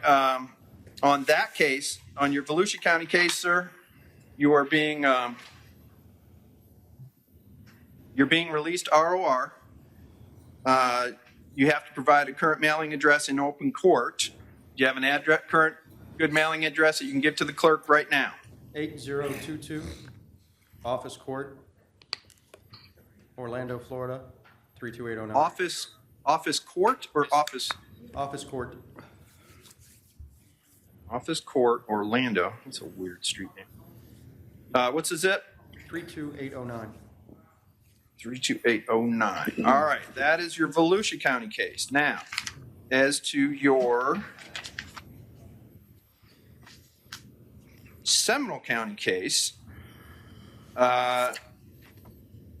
On that case, on your Volusia County case, sir, you're being released ROR. You have to provide a current mailing address in open court. Do you have an current good mailing address that you can give to the clerk right now? 8022, Office Court, Orlando, Florida, 32809. Office court or office? Office Court. Office Court, Orlando. That's a weird street name. What's the zip? 32809. 32809. All right, that is your Volusia County case. Now, as to your Seminole County case,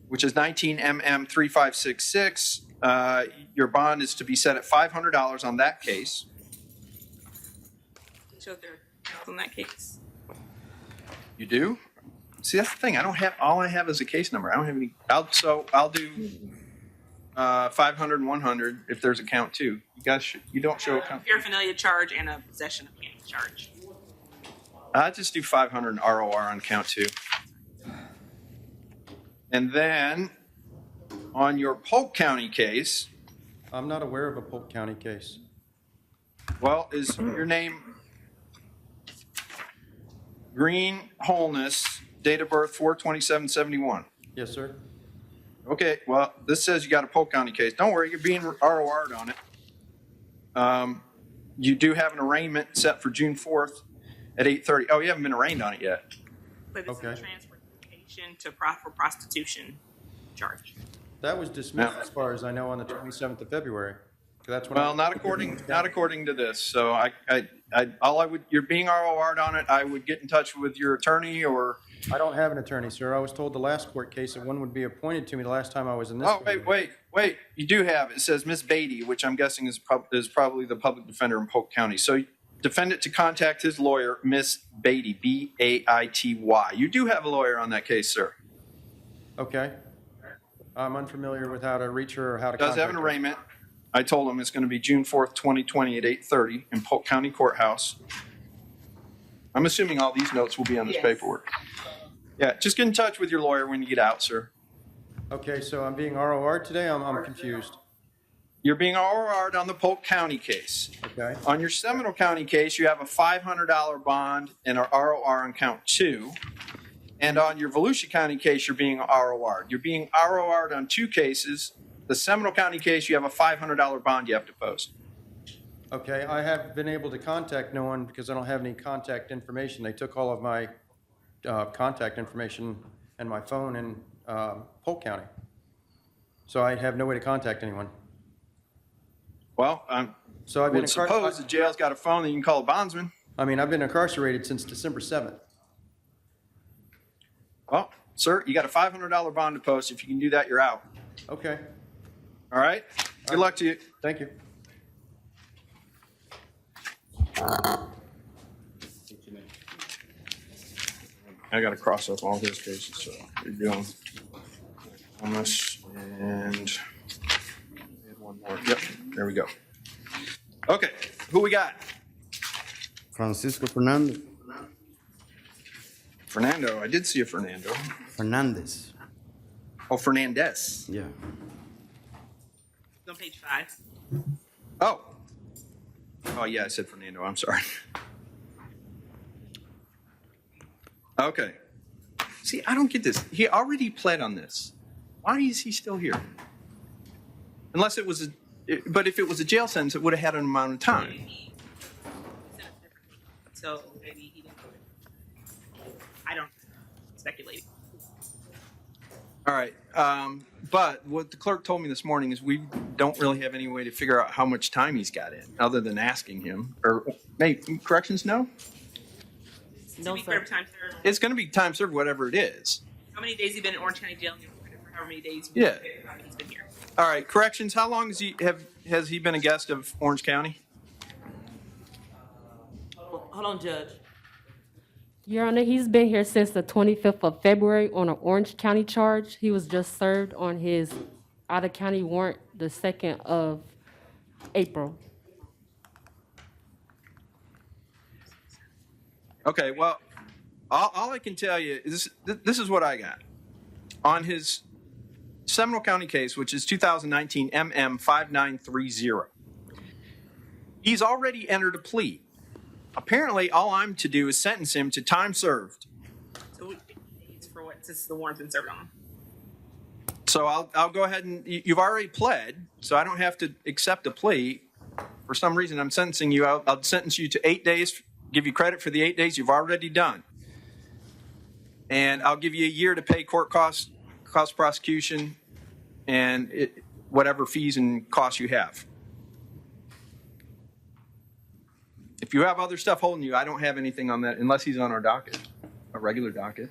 which is 19MM 3566, your bond is to be set at $500 on that case. So they're on that case. You do? See, that's the thing. I don't have, all I have is a case number. I don't have any. I'll do 500 and 100 if there's a count two. You guys, you don't show a count. Paraphernalia charge and a possession of candy charge. I just do 500 ROR on count two. And then on your Polk County case. I'm not aware of a Polk County case. Well, is your name Green Holness, date of birth 4/27/71? Yes, sir. Okay, well, this says you got a Polk County case. Don't worry, you're being ROR'd on it. You do have an arraignment set for June 4th at 8:30. Oh, you haven't been arraigned on it yet. But this Okay. is a transportation to for prostitution charge. That was dismissed as far as I know on the 27th of February. That's when Well, not according to this. So you're being ROR'd on it. I would get in touch with your attorney or. I don't have an attorney, sir. I was told the last court case that one would be appointed to me the last time I was in this. Oh, wait. You do have, it says Miss Beatty, which I'm guessing is probably the public defender in Polk County. So defendant to contact his lawyer, Miss Beatty, Baity. You do have a lawyer on that case, sir. Okay. I'm unfamiliar with how to reach her or how to Does contact have an her. arraignment. I told him it's going to be June 4th, 2020 at 8:30 in Polk County Courthouse. I'm assuming all these notes will be on this paperwork. Yeah, just get in touch with your lawyer when you get out, sir. Okay, so I'm being ROR'd today? I'm confused. You're being ROR'd on the Polk County case. Okay. On your Seminole County case, you have a $500 bond and an ROR on count two. And on your Volusia County case, you're being ROR'd. You're being ROR'd on 2 cases. The Seminole County case, you have a $500 bond you have to post. Okay, I have been able to contact no one because I don't have any contact information. They took all of my contact information and my phone in Polk County. So I have no way to contact anyone. Well, So I've been would suppose the jail's got a phone that you can call a bondsman. I mean, I've been incarcerated since December 7th. Well, sir, you got a $500 bond to post. If you can do that, you're out. Okay, All right? Good luck to you. thank you. I got to cross up all his cases, so you're doing Thomas and There we go. Okay, who we got? Francisco Fernandez. Fernando. I did see a Fernando. Fernandez. Oh, Fernandez. Yeah. On page 5. Oh. Oh, yeah, I said Fernando. I'm sorry. Okay. See, I don't get this. He already pled on this. Why is he still here? Unless it was but if it was a jail sentence, it would have had an amount of time. So maybe he didn't. I don't speculate. All right. But what the clerk told me this morning is we don't really have any way to figure out how much time he's got in, other than asking him. Or, maybe corrections, no? To be fair, time served. It's going to be time served, whatever it is. How many days he been in Orange County Jail? For how many days? Yeah. He's been here. All right. Corrections. How long has he been a guest of Orange County? Hold on, Judge. Your Honor, he's been here since the 25th of February on an Orange County charge. He was just served on his out-of-county warrant the 2nd of April. Okay. Well, all I can tell you is this is what I got on his Seminole County case, which is 2019 MM 5930. He's already entered a plea. Apparently, all I'm to do is sentence him to time served. So it's for what? Since the warrant's been served on him. So I'll go ahead and you've already pled, so I don't have to accept a plea. For some reason, I'm sentencing you. I'll sentence you to 8 days. Give you credit for the 8 days you've already done, and I'll give you a year to pay court cost prosecution, and whatever fees and costs you have. If you have other stuff holding you, I don't have anything on that unless he's on our docket, a regular docket.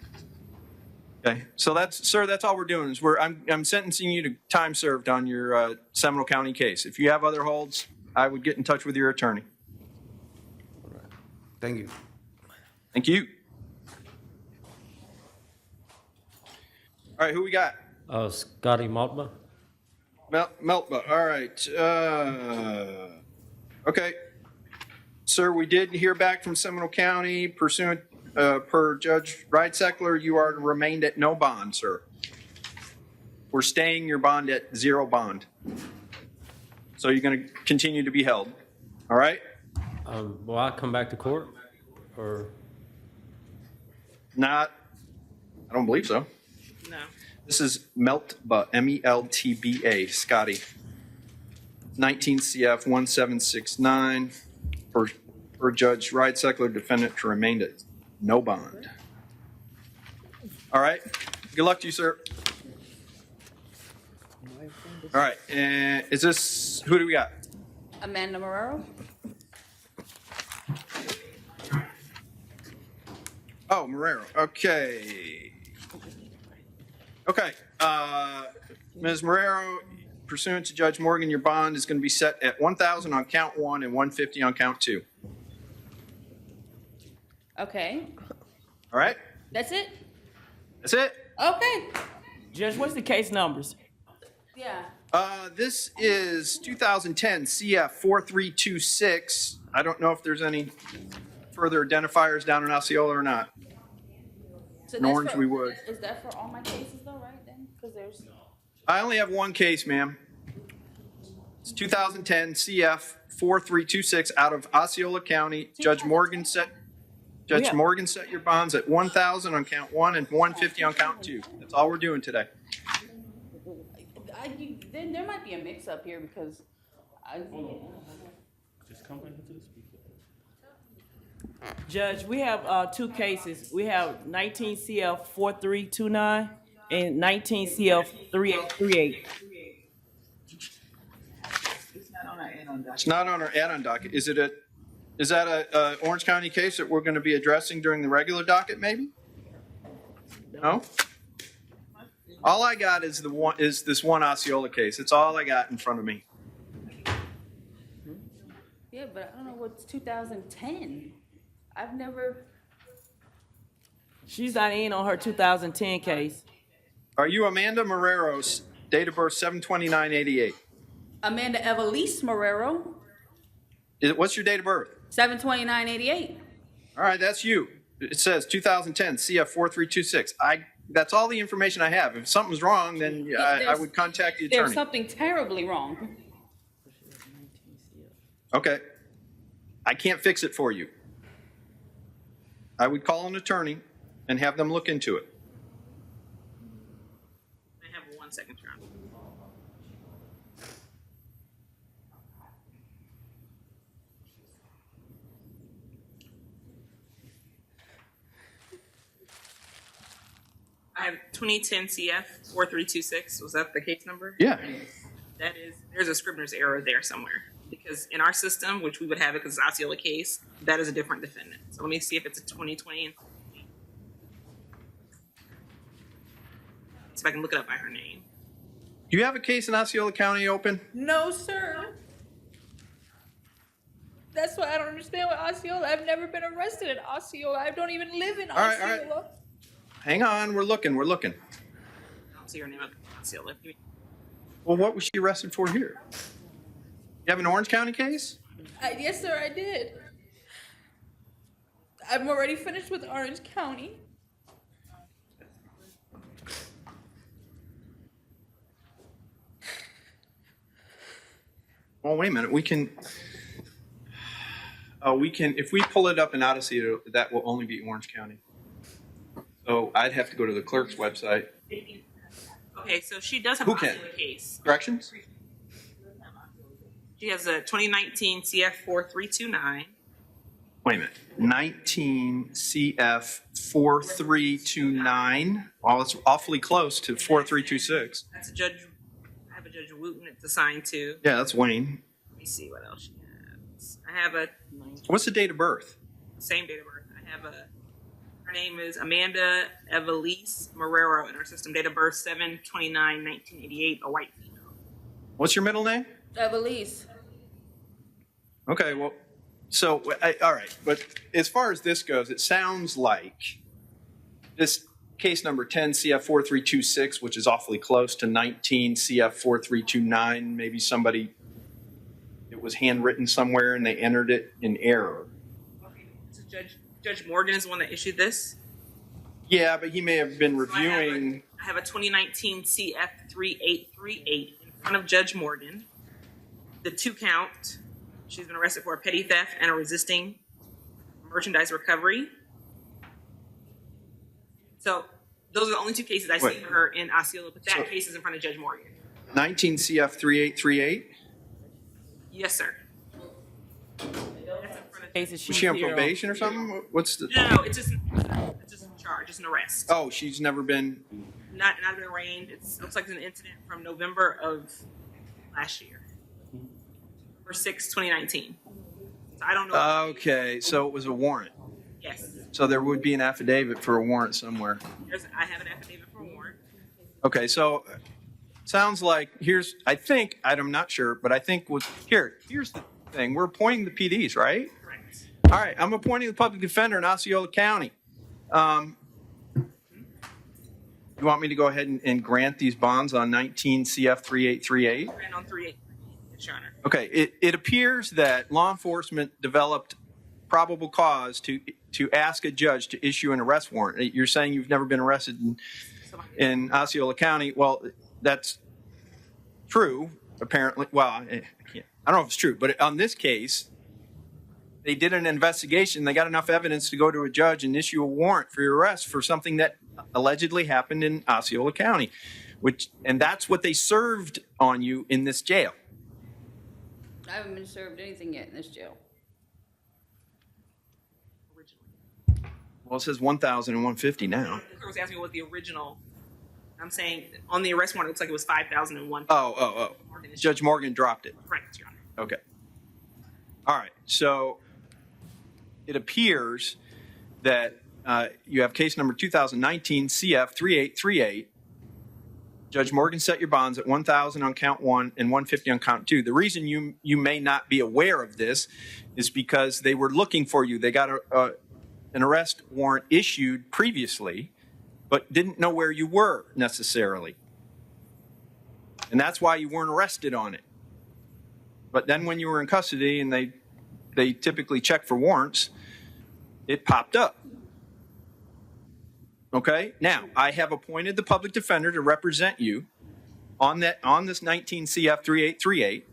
Okay, so that's all we're doing is I'm sentencing you to time served on your Seminole County case. If you have other holds, I would get in touch with your attorney. Thank you. Thank you. All right, who we got? Scotty Maltba. Meltba. All right. Okay. Sir, we did hear back from Seminole County pursuant per Judge Reitzeckler. You are remained at no bond, sir. We're staying your bond at 0 bond. So you're going to continue to be held. All right? Will I come back to court? Or Not. I don't believe so. No. This is Meltba, MELTBA, Scotty. 19 CF 1769 for Judge Reitzeckler, defendant to remain at no bond. All right. Good luck to you, sir. All right. And is this, who do we got? Amanda Marrero. Oh, Marrero. Okay. Okay. Ms. Marrero, pursuant to Judge Morgan, your bond is going to be set at $1,000 on count 1 and $150 on count 2. Okay. All right? That's it? That's it? Okay. Judge, what's the case numbers? Yeah. This is 2010 CF 4326. I don't know if there's any further identifiers down in Osceola or not. So In Orange, we would. Is that for all my cases though, right then? Because there's. I only have one case, ma'am. It's 2010 CF 4326 out of Osceola County. Judge Morgan set your bonds at 1,000 on count 1 and 150 on count 2. That's all we're doing today. Then there might be a mix-up here because Just come into the speaker. Judge, we have 2 cases. We have 19 CF 4329 and 19 CF 3838. It's not on our add-on docket. It's not on our add-on docket. Is that a Orange County case that we're going to be addressing during the regular docket, maybe? No? All I got is this one Osceola case. It's all I got in front of me. yeah, but I don't know what's 2010. I've never. She's not in on her 2010 case. Are you Amanda Marrero's date of birth 7/29/88? Amanda Evelise Marrero, What's your date of birth? 7/29/88. All right, that's you. It says 2010 CF 4326. That's all the information I have. If something's wrong, then I would contact the There's attorney. something terribly wrong. Okay. I can't fix it for you. I would call an attorney and have them look into it. I have 1 second, Your Honor. I have 2010 CF 4326. Was that the case number? Yeah. That is, there's a Scribner's error there somewhere. Because in our system, which we would have it because it's Osceola case, that is a different defendant. So let me see if it's a 2020. See if I can look it up by her name. Do you have a case in Osceola County open? No, sir. That's why I don't understand what Osceola. I've never been arrested in Osceola. I don't even live in right, all Osceola. right. Hang on, we're looking. I don't see her name up Osceola. Well, what was she arrested for here? You have an Orange County case? Yes, sir, I did. I'm already finished with Orange County. Well, wait a minute. We can, if we pull it up in Odyssey, that will only be Orange County. So I'd have to go to the clerk's website. Okay, so she does have Who an can? Osceola case. Corrections? She has a 2019 CF 4329. Wait a minute. 19 CF 4329. Well, it's awfully close to 4326. That's a Judge. I have a Judge Wooten it's assigned to. Yeah, that's Wayne. Let me see what else she has. I have a What's the date of birth? same date of birth. I have a. Her name is Amanda Evelise Marrero in our system. Date of birth 7/29/1988. A white female. What's your middle name? Evelise. Okay, well, so, all right. But as far as this goes, it sounds like this case number 10 CF 4326, which is awfully close to 19 CF 4329, maybe somebody, it was handwritten somewhere and they entered it in error. So Judge Morgan is the one that issued this. Yeah, but he may have been So reviewing. I have a 2019 CF 3838 in front of Judge Morgan. The 2 count. She's been arrested for a petty theft and a resisting merchandise recovery. So those are the only 2 cases I see Wait. for her in Osceola, but that So- case is in front of Judge Morgan. 19 CF 3838. Yes, sir. Cases Was she's she on here probation or something? What's the? No, it's just a charge, it's an arrest. Oh, she's never been. Not been arraigned. It looks like it's an incident from November of last year. November 6, 2019. So I don't know. Okay, so it was a warrant. Yes. So there would be an affidavit for a warrant somewhere. I have an affidavit for a warrant. Okay, so sounds like I'm not sure, but I think here's the thing. We're appointing the PDs, right? Correct. All right, I'm appointing the public defender in Osceola County. You want me to go ahead and grant these bonds on 19 CF 3838? Ran on 38. Yes, Your Honor. Okay, it appears that law enforcement developed probable cause to ask a judge to issue an arrest warrant. You're saying you've never been arrested in Osceola County. Well, that's true, apparently. Well, I don't know if it's true, but on this case, they did an investigation. They got enough evidence to go to a judge and issue a warrant for your arrest for something that allegedly happened in Osceola County, and that's what they served on you in this jail. I haven't been served anything yet in this jail. Well, it says 1,150 now. The clerk was asking what the original. I'm saying on the arrest warrant, it looks like it was 5,001. Oh. Judge Morgan dropped it. Correct, Your Honor. Okay. All right. So it appears that you have case number 2019 CF 3838. Judge Morgan set your bonds at 1,000 on count 1 and 150 on count 2. The reason you may not be aware of this is because they were looking for you. They got an arrest warrant issued previously, but didn't know where you were necessarily. And that's why you weren't arrested on it. But then when you were in custody and they typically check for warrants, it popped up. Okay, now I have appointed the public defender to represent you on this 19 CF 3838.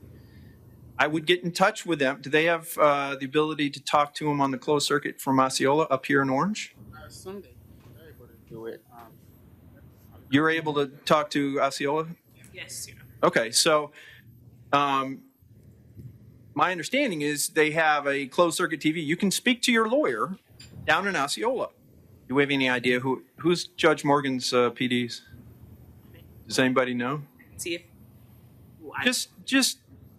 I would get in touch with them. Do they have the ability to talk to them on the closed circuit from Osceola up here in Orange? I assume they're able to do it. You're able to talk to Osceola? Yes, you know. Okay, so my understanding is they have a closed circuit TV. You can speak to your lawyer down in Osceola. Do we have any idea who's Judge Morgan's PDs? Does anybody know? See if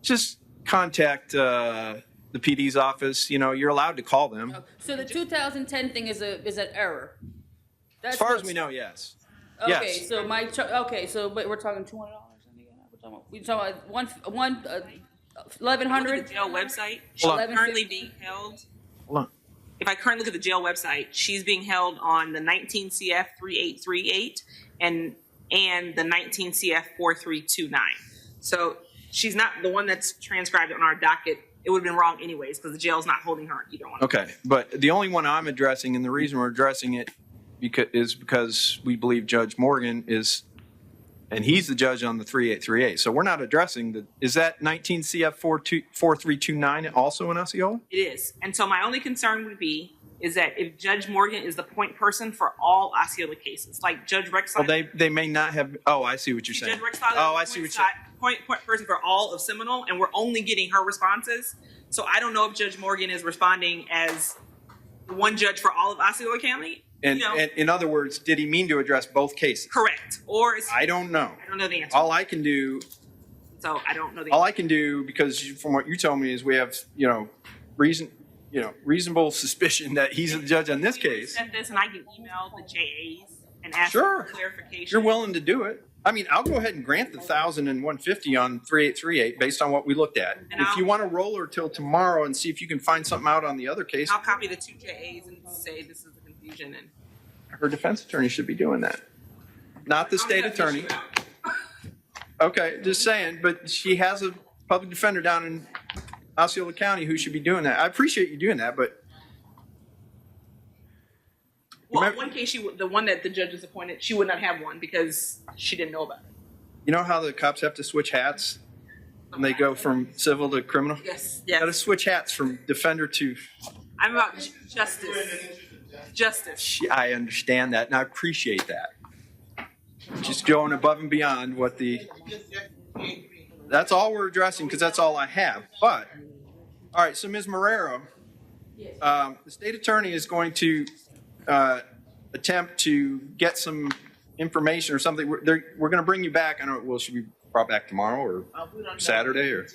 Just contact the PD's office. You know, you're allowed to call them. So the 2010 thing is an error. As far as we know, yes. Okay, Yes. so but we're talking $200. We're talking about one look at 1100. the jail website. She's Hold on. currently being held. Hold on. If I currently look at the jail website, she's being held on the 19 CF 3838 and the 19 CF 4329. So she's not the one that's transcribed on our docket. It would have been wrong anyways because the jail's not holding her on either one. Okay, but the only one I'm addressing, and the reason we're addressing it is because we believe Judge Morgan is, and he's the judge on the 3838. So we're not addressing is that 19 CF 4329 also in Osceola? It is. And so my only concern would be is that if Judge Morgan is the point person for all Osceola cases, like Judge Rex. Well, they may not have. Oh, I see what you're saying. Judge Rex Oh, I see what you're point person for all of Seminole, and we're only getting her responses. So I don't know if Judge Morgan is responding as the one judge for all of Osceola County. And, You know, and in other words, did he mean to address both cases? correct. Or is, I don't know. I don't know the answer. All I can do, So I don't know the all answer. I can do, because from what you told me, is we have, reasonable suspicion that he's the judge on this case. Send this and I can email the JAs and ask Sure. for clarification. You're willing to do it. I mean, I'll go ahead and grant the 1,150 on 3838 based on what we looked at. And If you want to roll her till tomorrow and see if you can find something out on the other case, I'll copy the two JAs and say this is the confusion and her defense attorney should be doing that, not the state attorney. Okay, just saying, but she has a public defender down in Osceola County who should be doing that. I appreciate you doing that, but well, in one case, the one that the judge is appointed, she would not have one because she didn't know about it. you know how the cops have to switch hats when they go from civil to criminal? Yes, Got to yes. switch hats from defender to. I'm about justice. Justice. I understand that, and I appreciate that. Just going above and beyond what that's all we're addressing, because that's all I have. But, all right, so Ms. Marrero, the state attorney is going to attempt to get some information or something. We're going to bring you back. I don't know, should we be brought back tomorrow or Saturday or?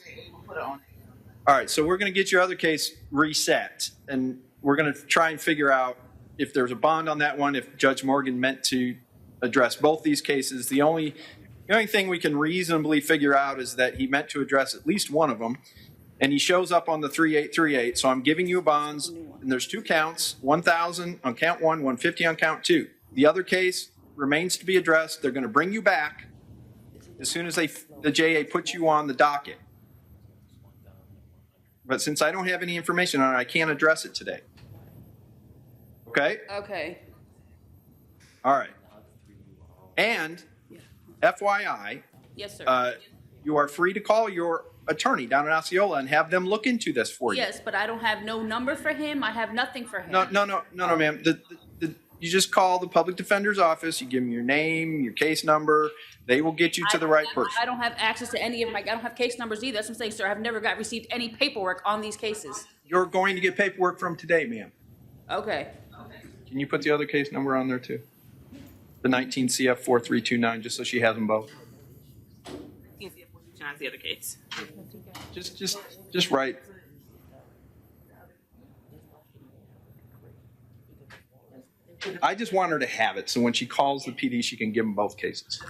All right, so we're going to get your other case reset, and we're going to try and figure out if there's a bond on that one, if Judge Morgan meant to address both these cases. The only thing we can reasonably figure out is that he meant to address at least one of them, and he shows up on the 3838. So I'm giving you bonds, and there's two counts: 1,000 on count one, 150 on count two. The other case remains to be addressed. They're going to bring you back as soon as the JA puts you on the docket. But since I don't have any information on it, I can't address it today. Okay? Okay. All right. And FYI, Yes, sir. you are free to call your attorney down in Osceola and have them look into this for you. Yes, but I don't have no number for him. I have nothing for him. No, ma'am. You just call the public defender's office. You give them your name, your case number. They will get you to the right person. I don't have access to any of I don't have received numbers either. That's what I'm saying, sir. I've never received any paperwork on these cases. You're going to get paperwork from today, ma'am. Okay. Can you put the other case number on there too? The 19 CF 4329, just so she has them both. You can see if we're the other case. Just write. I just want her to have it, so when she calls the PD, she can give them both cases.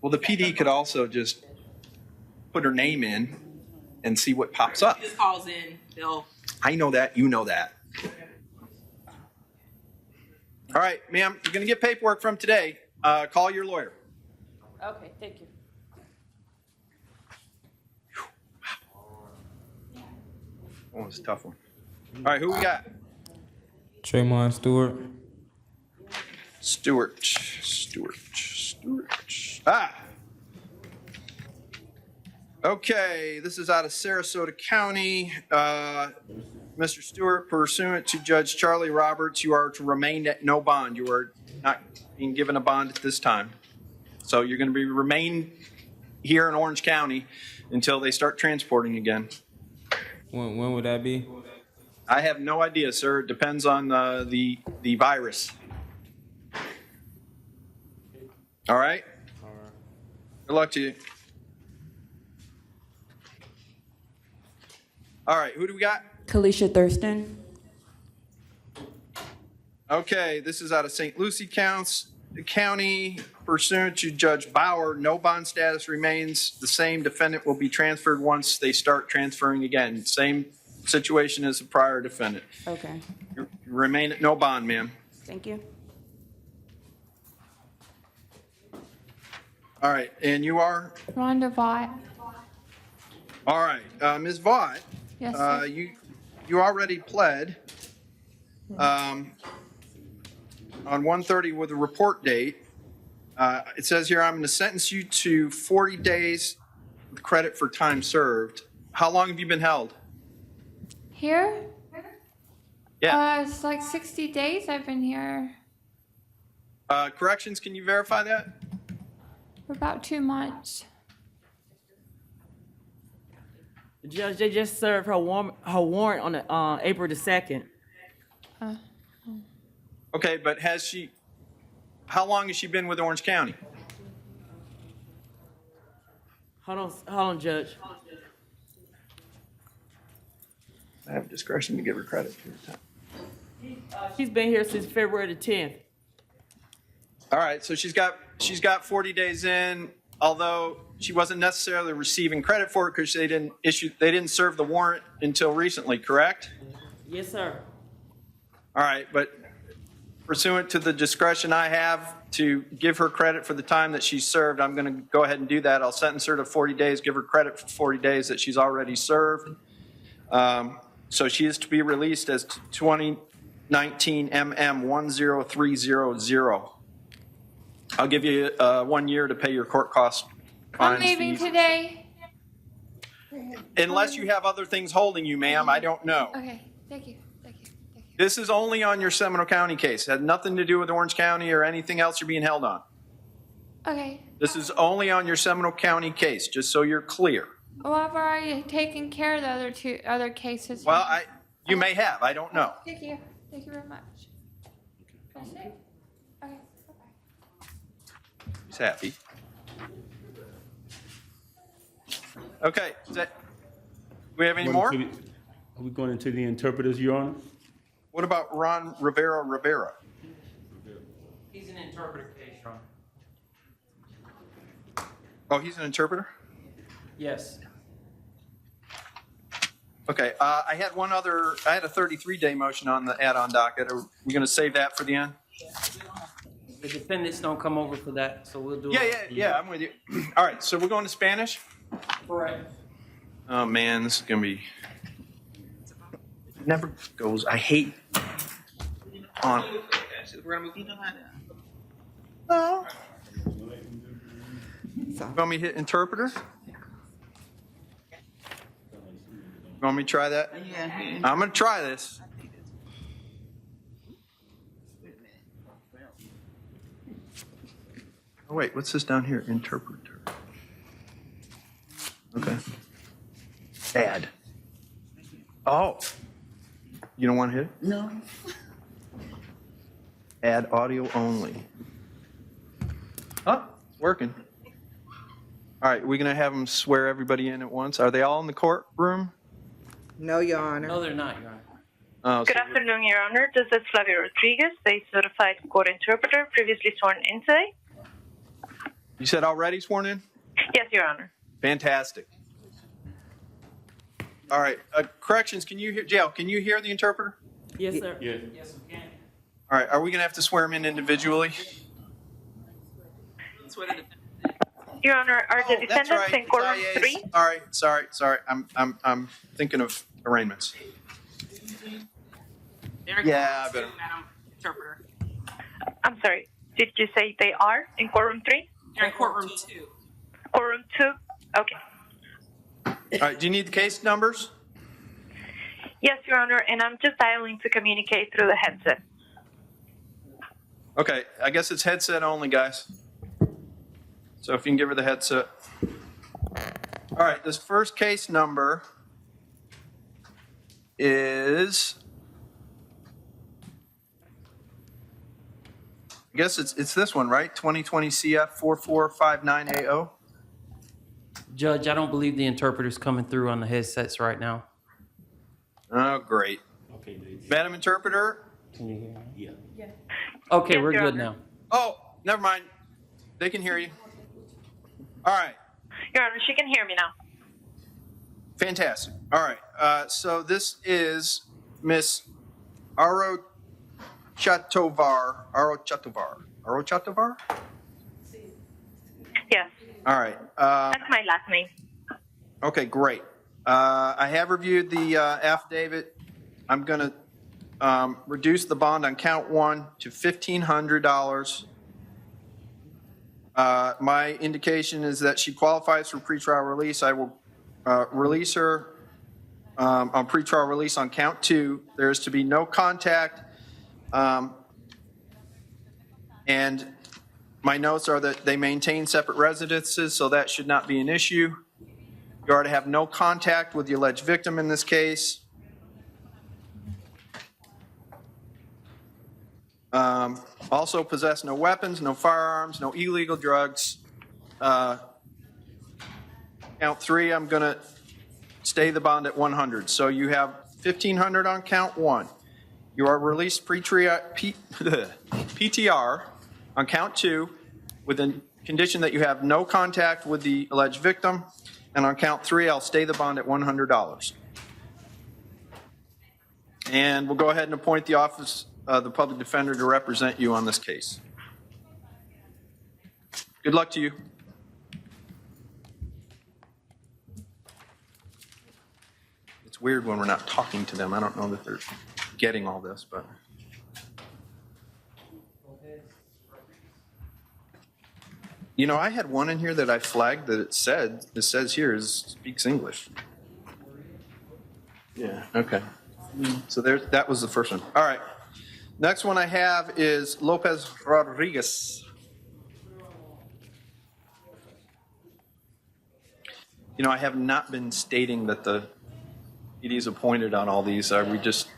Well, the PD could also just put her name in and see what pops up. This calls in, they'll. I know that. You know that. All right, ma'am, you're going to get paperwork from today. Call your lawyer. Okay, thank you. That one's a tough one. All right, who we got? Tremont Stewart. Stewart. Ah. Okay, this is out of Sarasota County. Mr. Stewart, pursuant to Judge Charlie Roberts, you are to remain at no bond. You are not being given a bond at this time. So you're going to remain here in Orange County until they start transporting again. When would that be? I have no idea, sir. It depends on the virus. All right? Good luck to you. All right, who do we got? Kalisha Thurston. Okay, this is out of St. Lucie County. Pursuant to Judge Bauer, no bond status remains the same. Defendant will be transferred once they start transferring again. Same situation as the prior defendant. Okay, You remain at no bond, ma'am. thank you. All right, and you are? Rhonda Vaught. All right, Ms. Vaught, Yes, sir. you already pled on 1/30 with a report date. It says here, I'm going to sentence you to 40 days with credit for time served. How long have you been held? Here? Yeah. It's like 60 days I've been here. Corrections, can you verify that? For about 2 months. Judge, they just served her warrant on the, April the 2nd. Okay, but how long has she been with Orange County? Hold on, Judge. I have discretion to give her credit for the time. She's been here since February the 10th. All right, so she's got 40 days in, although she wasn't necessarily receiving credit for it because they didn't serve the warrant until recently, correct? Yes, sir. All right, but pursuant to the discretion I have to give her credit for the time that she served, I'm going to go ahead and do that. I'll sentence her to 40 days, give her credit for 40 days that she's already served. So she is to be released as 2019 MM 10300. I'll give you 1 year to pay your court costs. I'm leaving today. Unless you have other things holding you, ma'am, I don't know. Okay, thank you. This is only on your Seminole County case. It had nothing to do with Orange County or anything else you're being held on. Okay. This is only on your Seminole County case, just so you're clear. Well, I've already taken care of the other cases. Well, you may have, I don't know. Thank you. Thank you very much. That's it? Okay, bye-bye. He's happy. Okay, do we have any more? Are we going into the interpreters, Your Honor? What about Ron Rivera? He's an interpreter case, Your Honor. Oh, he's an interpreter? Yes. Okay, I had a 33-day motion on the add-on docket. Are we going to save that for the end? The defendants don't come over for that, so we'll do it. Yeah, I'm with you. All right, so we're going to Spanish? Correct. Oh, man, this is going to be... It never goes. I hate on... No. You want me to hit interpreter? You want me to try that? Yeah. I'm going to try this. Oh, wait, what's this down here? Interpreter. Okay. Add. Oh. You don't want to hit it? No. Add audio only. Oh, it's working. All right, we're going to have them swear everybody in at once. Are they all in the courtroom? No, Your Honor. No, they're not, Your Honor. Oh, Good afternoon, Your Honor. This is Flavia Rodriguez, a certified court interpreter, previously sworn in today. You said already sworn in? Yes, Your Honor. Fantastic. All right, corrections, can you hear, Jail, can you hear the interpreter? Yes, sir. Yes. Yes, we can. All right, are we going to have to swear them in individually? Your Honor, are the That's defendants right. in courtroom It's 3? Sorry. I'm thinking of arraignments? They're Yeah, I going better. to, Madam Interpreter. I'm sorry. Did you say they are in courtroom 3? They're in courtroom 2. Courtroom 2? Okay. All right, do you need the case numbers? Yes, Your Honor, and I'm just dialing to communicate through the headset. Okay, I guess it's headset only, guys. So if you can give her the headset. All right, this first case number is, I guess it's this one, right? 2020 CF 4459AO. Judge, I don't believe the interpreter's coming through on the headsets right now. Oh, great. Okay, Dave. Madam Interpreter? Can you hear me? Yeah. Okay, Yes, we're Your good Honor. now. Oh, never mind. They can hear you. All right. Your Honor, she can hear me now. Fantastic. All right. So this is Miss Aro Chatovar. Yes, All right. that's my last name. Okay, great. I have reviewed the affidavit. I'm going to reduce the bond on count 1 to $1,500. My indication is that she qualifies for pretrial release. I will release her on pretrial release on count 2. There is to be no contact. And my notes are that they maintain separate residences, so that should not be an issue. You are to have no contact with the alleged victim in this case. Also possess no weapons, no firearms, no illegal drugs. Count 3, I'm going to stay the bond at 100. So you have 1,500 on count 1. You are released PTR on count 2 with the condition that you have no contact with the alleged victim. And on count 3, I'll stay the bond at $100. And we'll go ahead and appoint the office of the public defender to represent you on this case. Good luck to you. It's weird when we're not talking to them. I don't know that they're getting all this, but. You know, I had one in here that I flagged that it says here speaks English. Yeah, okay. So that was the first one. All right. Next one I have is Lopez Rodriguez. You know, I have not been stating that the ED is appointed on all these. Are we just,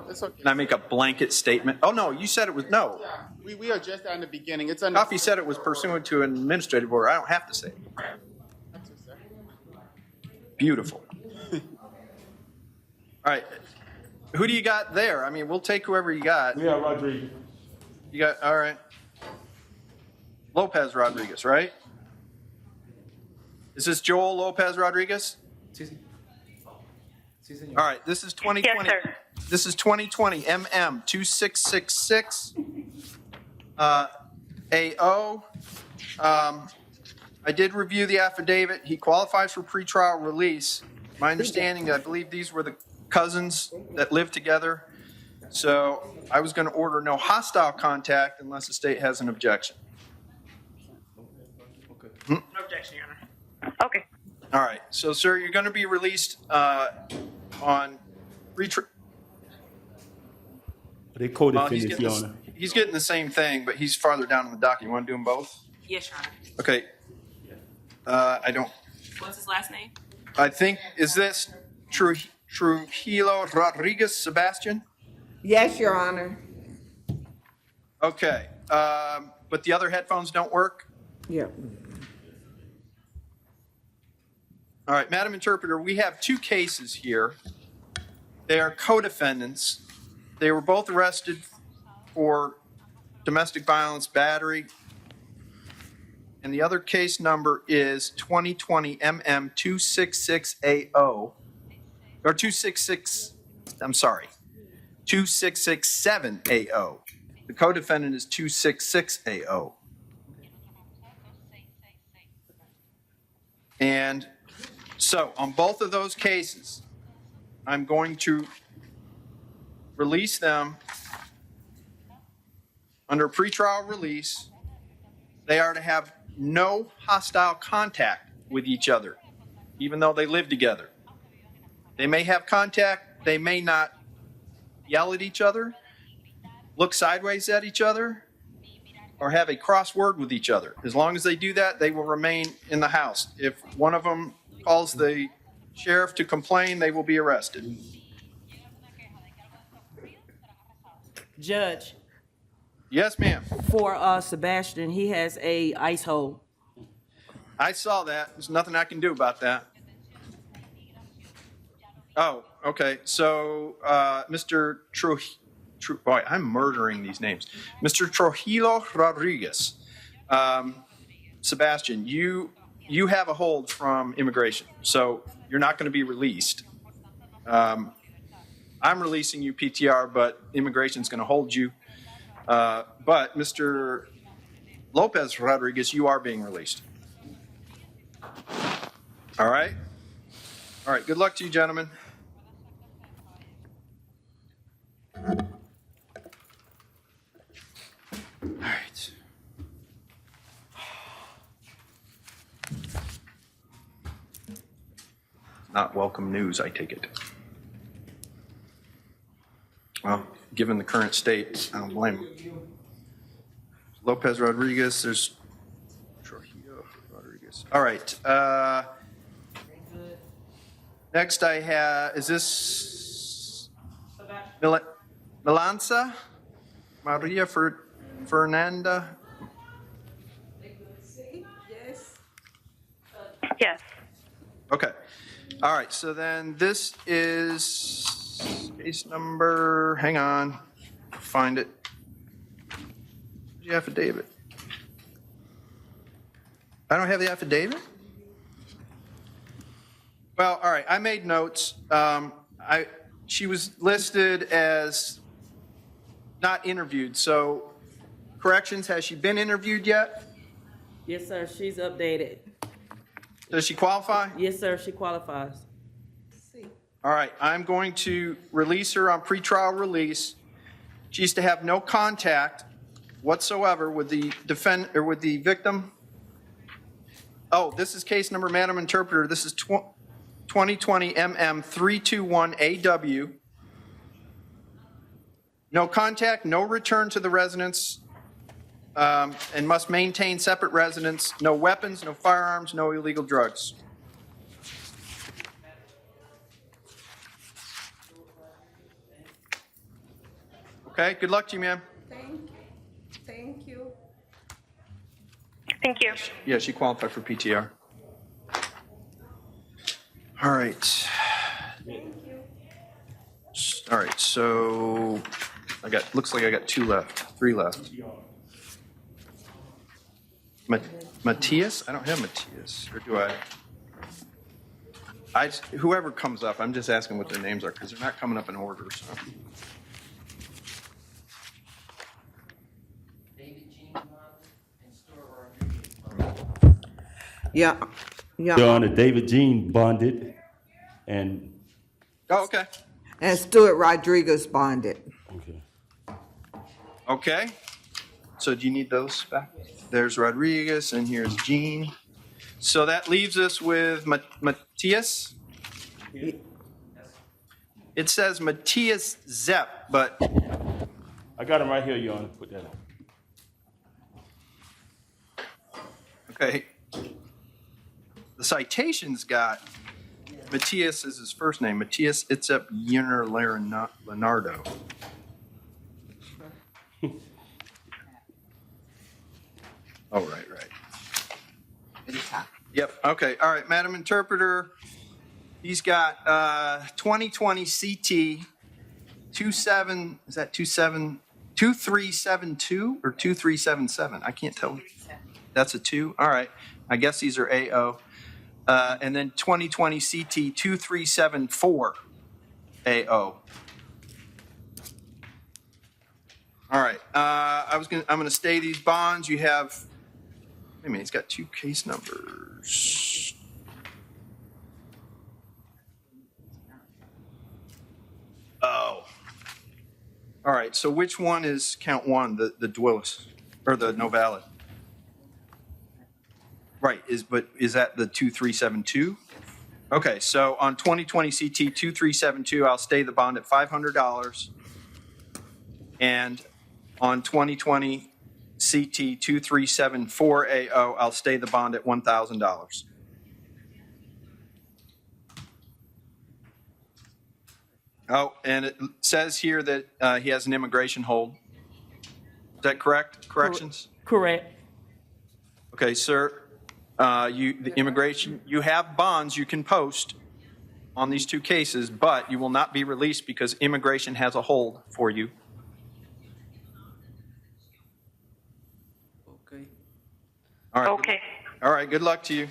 It's okay. can I make a blanket statement? Oh, no, you said it was, no. Yeah, we addressed that in the beginning. It's under. Coffee said it was pursuant to an administrative order. I don't have to say it. Beautiful. All right. Who do you got there? I mean, we'll take whoever you got. Yeah, Rodriguez. You got, all right. Lopez Rodriguez, right? Is this Joel Lopez Rodriguez? All right, this is 2020. Yes, sir. This is 2020 MM 2666 AO. I did review the affidavit. He qualifies for pretrial release. My understanding, I believe these were the cousins that lived together. So I was going to order no hostile contact unless the state has an objection. No objection, Your Honor. Okay. All right. So, sir, you're going to be released on pretrial. They co-defendants, Your Honor. He's getting the same thing, but he's farther down in the docket. You want to do them both? Yes, Your Honor. Okay. I don't. What's his last name? I think, is this Trujillo Rodriguez Sebastian? Yes, Your Honor. Okay. But the other headphones don't work? Yep. All right, Madam Interpreter, we have two cases here. They are co-defendants. They were both arrested for domestic violence battery. And the other case number is 2020 MM 266AO. Or 266, I'm sorry, 2667AO. The co-defendant is 266AO. And so on both of those cases, I'm going to release them under pretrial release. They are to have no hostile contact with each other, even though they live together. They may have contact, they may not yell at each other, look sideways at each other, or have a crossword with each other. As long as they do that, they will remain in the house. If one of them calls the sheriff to complain, they will be arrested. Judge, Yes, ma'am. for Sebastian, he has a ice hold. I saw that. There's nothing I can do about that. Oh, okay. So, Mr. Boy, I'm murdering these names. Mr. Trujillo Rodriguez. Sebastian, you have a hold from immigration, so you're not going to be released. I'm releasing you, PTR, but immigration's going to hold you. But Mr. Lopez Rodriguez, you are being released. All right? All right, good luck to you, gentlemen. All right. Not welcome news, I take it. Well, given the current state, I don't blame him. Lopez Rodriguez, there's Trujillo Rodriguez. All right. Next I have, is this Melanza? Maria Fernanda? Yes. Okay. All right. So then this is case number, hang on, find it. The affidavit. I don't have the affidavit? Well, all right. I made notes. She was listed as not interviewed. So corrections, has she been interviewed yet? Yes, sir, she's updated. Does she qualify? Yes, sir, she qualifies. All right, I'm going to release her on pretrial release. She's to have no contact whatsoever with the with the victim. Oh, this is case number, Madam Interpreter. This is 2020 MM 321AW. No contact, no return to the residence, and must maintain separate residence. No weapons, no firearms, no illegal drugs. Okay, good luck to you, ma'am. Thank you. Thank you. Yeah, she qualified for PTR. All right. All right, so looks like I got three left. Matthias? I don't have Matthias, or do I? Whoever comes up, I'm just asking what their names are because they're not coming up in order. So. Yeah. Your Honor, David Jean bonded, and Oh, okay. And Stuart Rodriguez bonded. Okay. So do you need those back? There's Rodriguez, and here's Jean. So that leaves us with Matthias. It says Matthias Zepp, but I got him right here, Your Honor. Put that on. okay. The citation's got Matthias as his first name. Matthias Itzep Yner Leonardo. Oh, right. Yep. Okay. All right, Madam Interpreter. He's got 2020 CT 27. Is that 2372 or 2377? I can't tell. That's a 2. All right. I guess these are AO. And then 2020 CT 2374 AO. All right. I'm gonna stay these bonds. You have. Wait a minute. He's got 2 case numbers. All right, so which one is count one, the Dwillis, or the no valid? Right, is that the 2372? Okay, so on 2020 CT 2372, I'll stay the bond at $500. And on 2020 CT 2374AO, I'll stay the bond at $1,000. Oh, and it says here that he has an immigration hold. Is that correct? Corrections? Correct. Okay, sir. The immigration, you have bonds you can post on these two cases, but you will not be released because immigration has a hold for you. Okay. All right. Okay. All right. Good luck to you.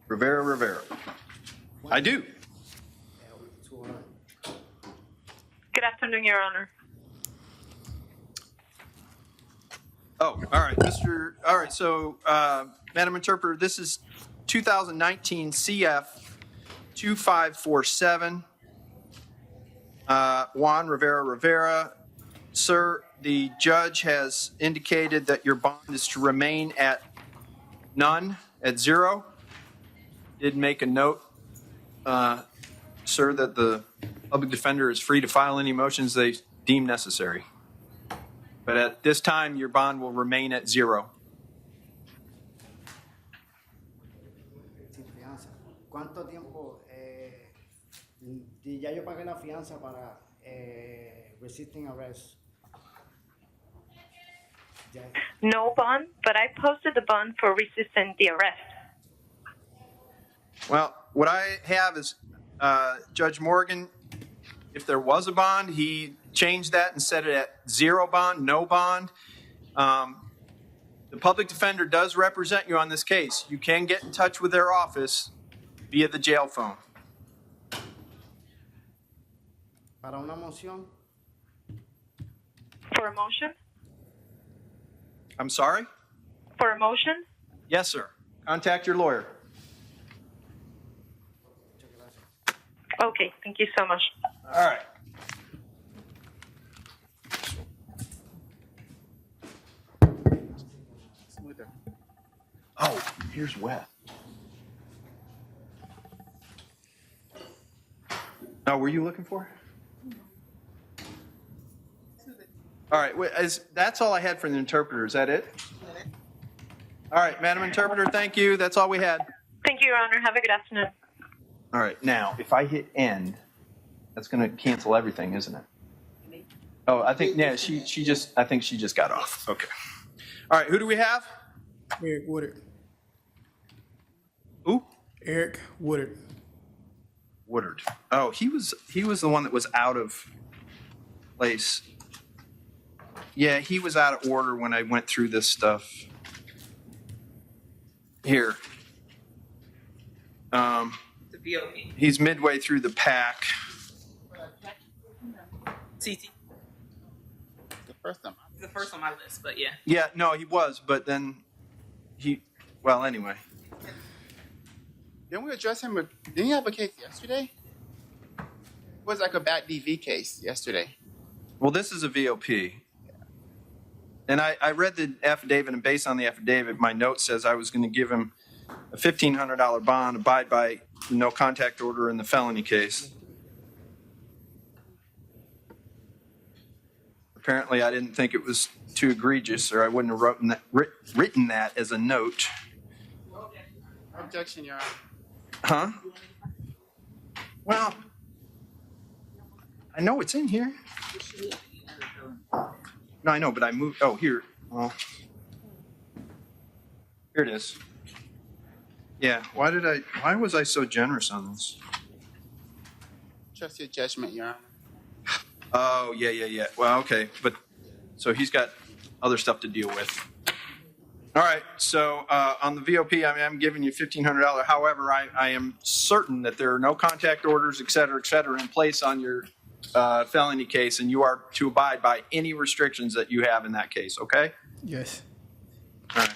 Rivera. I do. Good afternoon, Your Honor. Oh, all right, all right, so, Madam Interpreter, this is 2019 CF 2547. Juan Rivera. Sir, the judge has indicated that your bond is to remain at none, at zero. Did make a note, sir, that the public defender is free to file any motions they deem necessary. But at this time, your bond will remain at zero. ¿Cuánto tiempo? Ya yo pagué la fianza para resisting arrest. No bond, but I posted the bond for resisting the arrest. Well, what I have is Judge Morgan, if there was a bond, he changed that and set it at zero bond, no bond. The public defender does represent you on this case. You can get in touch with their office via the jail phone. Para una moción. For a motion? I'm sorry? For a motion? Yes, sir. Contact your lawyer. Okay, thank you so much. All right. Oh, here's Wes. Oh, were you looking for? All right, that's all I had for the interpreter. Is that it? All right, Madam Interpreter, thank you. That's all we had. Thank you, Your Honor. Have a good afternoon. All right, now, if I hit end, that's going to cancel everything, isn't it? Oh, I think, yeah, I think she just got off. Okay. All right, who do we have? Eric Woodard. Who? Eric Woodard. Woodard. Oh, he was the one that was out of place. Yeah, he was out of order when I went through this stuff. Here. The VOP. He's midway through the pack. CT. The first on my list, but yeah. Yeah, no, he was, but then well, anyway. Didn't we address him? Didn't he have a case yesterday? It was like a bad DV case yesterday. Well, this is a VOP. And I read the affidavit, and based on the affidavit, my note says I was going to give him a $1,500 bond, abide by the no contact order in the felony case. Apparently, I didn't think it was too egregious, or I wouldn't have written that as a note. Objection, Your Honor. Huh? Well, I know it's in here. No, I know, but I moved. Oh, here. Well, here it is. Yeah. Why was I so generous on this? Trust your judgment, Your Honor. Oh, yeah. Well, okay. But so he's got other stuff to deal with. All right. So on the VOP, I'm giving you $1,500. However, I am certain that there are no contact orders, et cetera, in place on your felony case, and you are to abide by any restrictions that you have in that case. Okay? Yes. All right.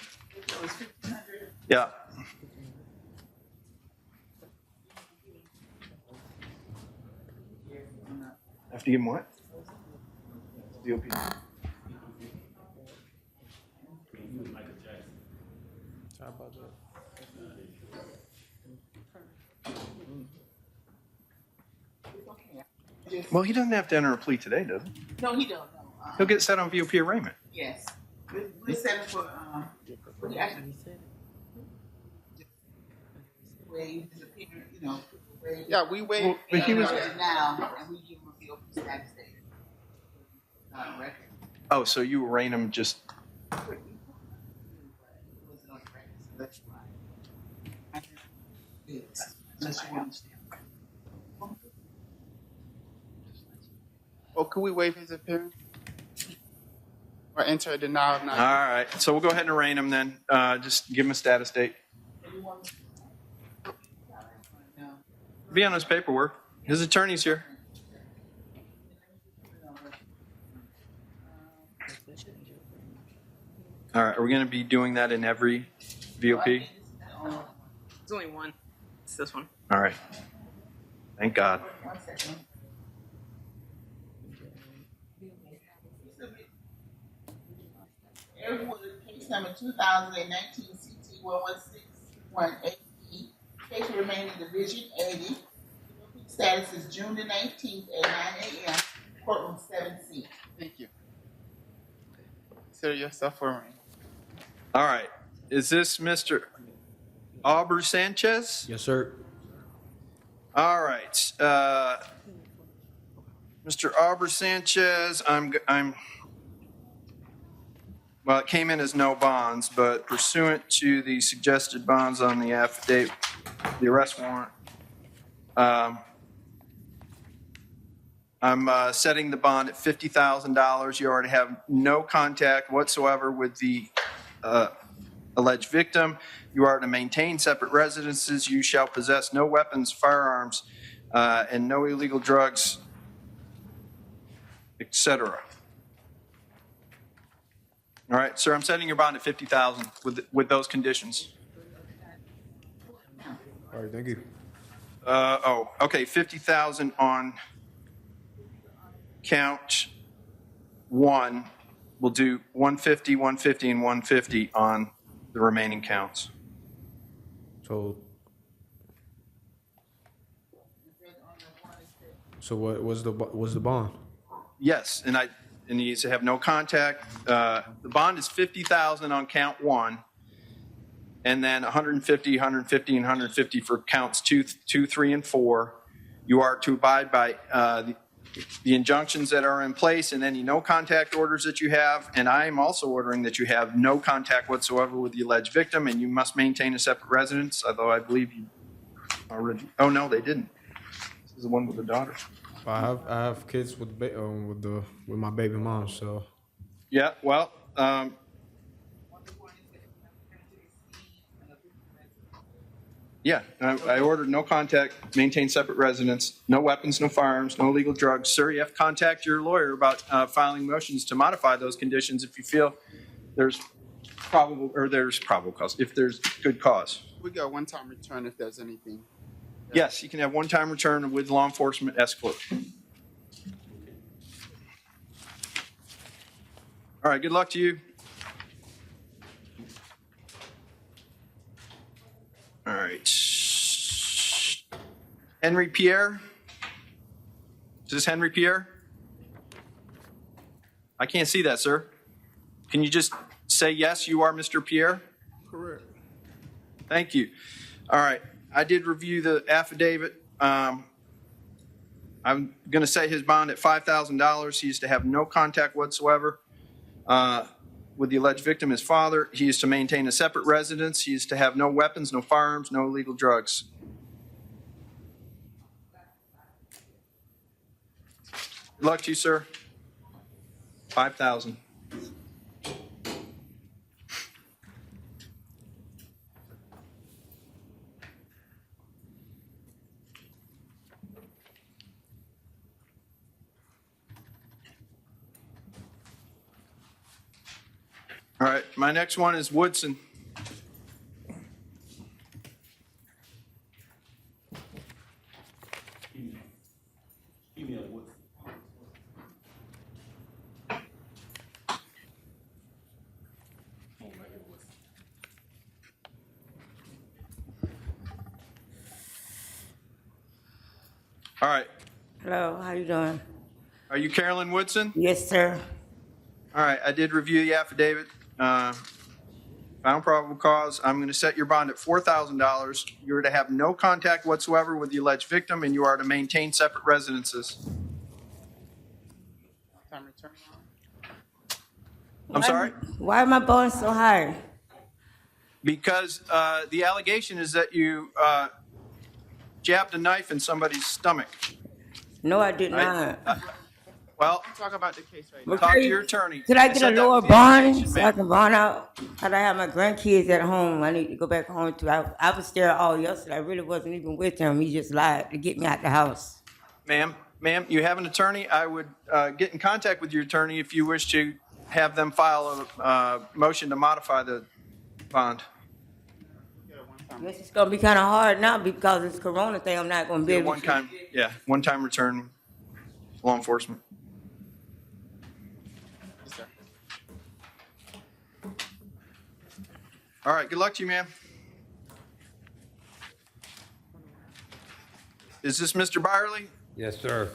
Yeah. Have to give him what? DOP. Well, he doesn't have to enter a plea today, does he? No, he don't. No. He'll get set on VOP arraignment. Yes. We're setting for, we actually waive his appearance, you know. Yeah, we waive. Well, but he was. Now, and we give him a VOP status date. Record. Oh, so you arraign him just. That's why. Unless you understand. Oh, could we waive his appearance? Or enter a denial of All non. right. So we'll go ahead and arraign him then. Just give him a status date. Be on his paperwork. His attorney's here. All right. Are we going to be doing that in every VOP? There's only one. It's this one. All right. Thank God. Everyone, case number 2019 CT 11618, case remaining division 80. Status is June the 19th at 9 a.m. Courtroom 7C. Thank you. Consider yourself for arraigned. All right. Is this Mr. Aubrey Sanchez? Yes, sir. All right. Mr. Aubrey Sanchez, well, it came in as no bonds, but pursuant to the suggested bonds on the affidavit, the arrest warrant, I'm setting the bond at $50,000. You already have no contact whatsoever with the alleged victim. You are to maintain separate residences. You shall possess no weapons, firearms, and no illegal drugs, etc. All right, sir, I'm setting your bond at $50,000 with those conditions. All right, thank you. Okay, $50,000 on count one. We'll do 150, 150, and 150 on the remaining counts. So what was the bond? Yes, and he needs to have no contact. The bond is $50,000 on count one, and then 150, 150, and 150 for counts two, 3, and 4. You are to abide by the injunctions that are in place and any no contact orders that you have. And I am also ordering that you have no contact whatsoever with the alleged victim, and you must maintain a separate residence, although I believe you already. Oh no, they didn't. This is the one with the daughter. I have kids with my baby mom, so. Yeah, well, yeah, I ordered no contact, maintain separate residence, no weapons, no firearms, no illegal drugs. Sir, you have to contact your lawyer about filing motions to modify those conditions if you feel there's probable cause, if there's good cause. We got one-time return if there's anything. Yes, you can have one-time return with law enforcement escort. All right, good luck to you. All right. Henry Pierre? Is this Henry Pierre? I can't see that, sir. Can you just say yes, you are Mr. Pierre? Correct. Thank you. All right. I did review the affidavit. I'm going to set his bond at $5,000. He is to have no contact whatsoever with the alleged victim, his father. He is to maintain a separate residence. He is to have no weapons, no firearms, no illegal drugs. Good luck to you, sir. 5,000. All right, my next one is Woodson. All right. Hello, how you doing? Are you Carolyn Woodson? Yes, sir. All right. I did review the affidavit. Found probable cause. I'm going to set your bond at $4,000. You are to have no contact whatsoever with the alleged victim, and you are to maintain separate residences. I'm sorry? Why am I bond so high? Because the allegation is that you jabbed a knife in somebody's stomach. No, I did not. Well, Talk about the case right But talk to your attorney. Could I They get a said that lower was the bond allegation, so I ma'am. can bond out? Cause I have my grandkids at home. I need to go back home too. I was there all yesterday. I really wasn't even with him. He just lied to get me out the house. Ma'am, you have an attorney. I would get in contact with your attorney if you wish to have them file a motion to modify the bond. Guess it's gonna be kind of hard now because it's Corona thing. I'm not gonna be able to. One-time return, law enforcement. All right, good luck to you, ma'am. Is this Mr. Byerly? Yes, sir.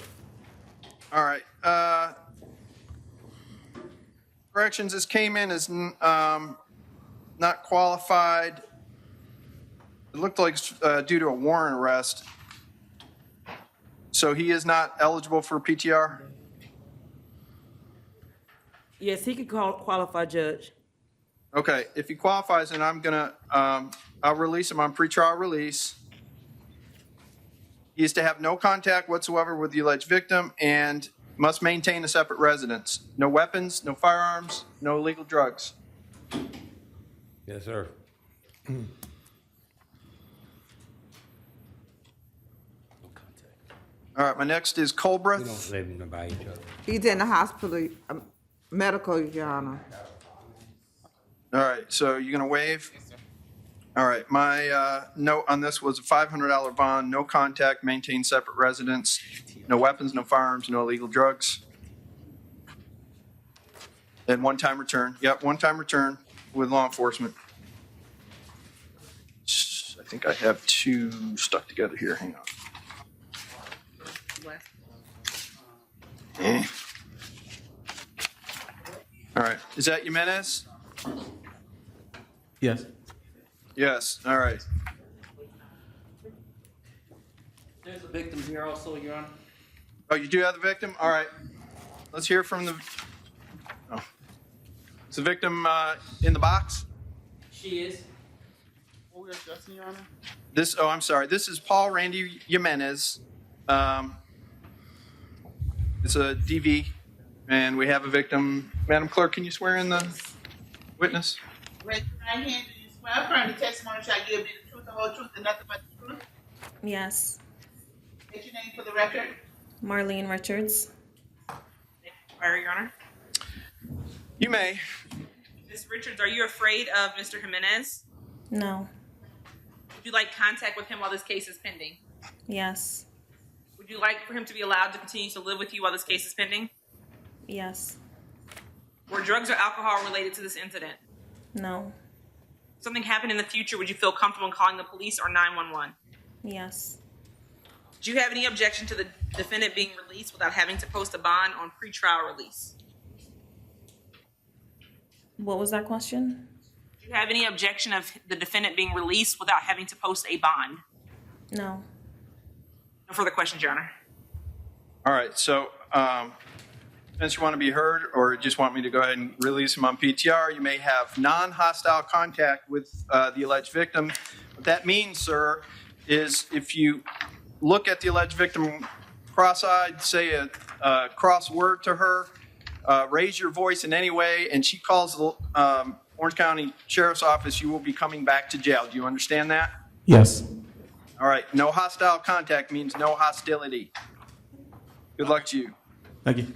All right. Corrections, this came in as not qualified. It looked like it's due to a warrant arrest. So he is not eligible for PTR? Yes, he could qualify, Judge. Okay, if he qualifies, then I'm gonna, I'll release him on pretrial release. He is to have no contact whatsoever with the alleged victim and must maintain a separate residence. No weapons, no firearms, no illegal drugs. Yes, sir. All right, my next is We Colbreth. don't live in by each other. He's in the hospital, medical, Your Honor. All right, so you're gonna waive? All right, my note on this was a $500 bond, no contact, maintain separate residence, no weapons, no firearms, no illegal drugs. And one-time return. Yep, one-time return with law enforcement. I think I have two stuck together here. Hang on. Eh. All right, is that Jimenez? Yes. Yes, all right. There's a victim here also, Your Honor. Oh, you do have the victim? All right. Let's hear from the, oh. Is the victim in the box? She is. What we're addressing, Your Honor? This, oh, I'm sorry. This is Paul Randy Jimenez. It's a DV, and we have a victim. Madam Clerk, can you swear in the witness? Raise your right hand. Do you swear affirm the testimony shall give you the truth, the whole truth, and nothing but the truth? Yes. State your name for the record. Marlene Richards. Your Honor. You may. Ms. Richards, are you afraid of Mr. Jimenez? No. Would you like contact with him while this case is pending? Yes. Would you like for him to be allowed to continue to live with you while this case is pending? Yes. Were drugs or alcohol related to this incident? No. If something happened in the future, would you feel comfortable in calling the police or 911? Yes. Do you have any objection to the defendant being released without having to post a bond on pretrial release? What was that question? Do you have any objection of the defendant being released without having to post a bond? No. No further questions, Your Honor. All right, so, since you want to be heard or just want me to go ahead and release him on PTR, you may have non-hostile contact with the alleged victim. What that means, sir, is if you look at the alleged victim cross-eyed, say a cross word to her, raise your voice in any way, and she calls the Orange County Sheriff's Office, you will be coming back to jail. Do you understand that? Yes. All right, no hostile contact means no hostility. Good luck to you. Thank you.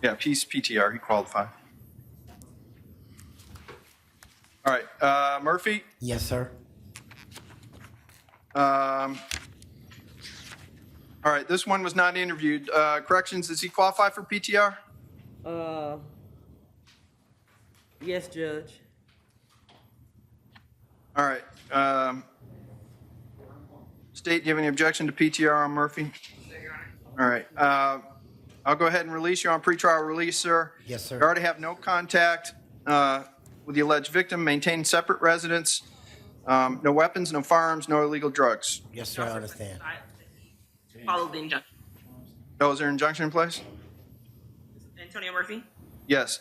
Yeah, PTR, he qualified. All right, Murphy? Yes, sir. All right, this one was not interviewed. Corrections, does he qualify for PTR? Yes, Judge. All right. State, do you have any objection to PTR on Murphy? All right. I'll go ahead and release you on pretrial release, sir. Yes, sir. You already have no contact with the alleged victim, maintain separate residence, no weapons, no firearms, no illegal drugs. Yes, sir, I understand. Follow the injunction. Oh, is there an injunction in place? Antonio Murphy? Yes.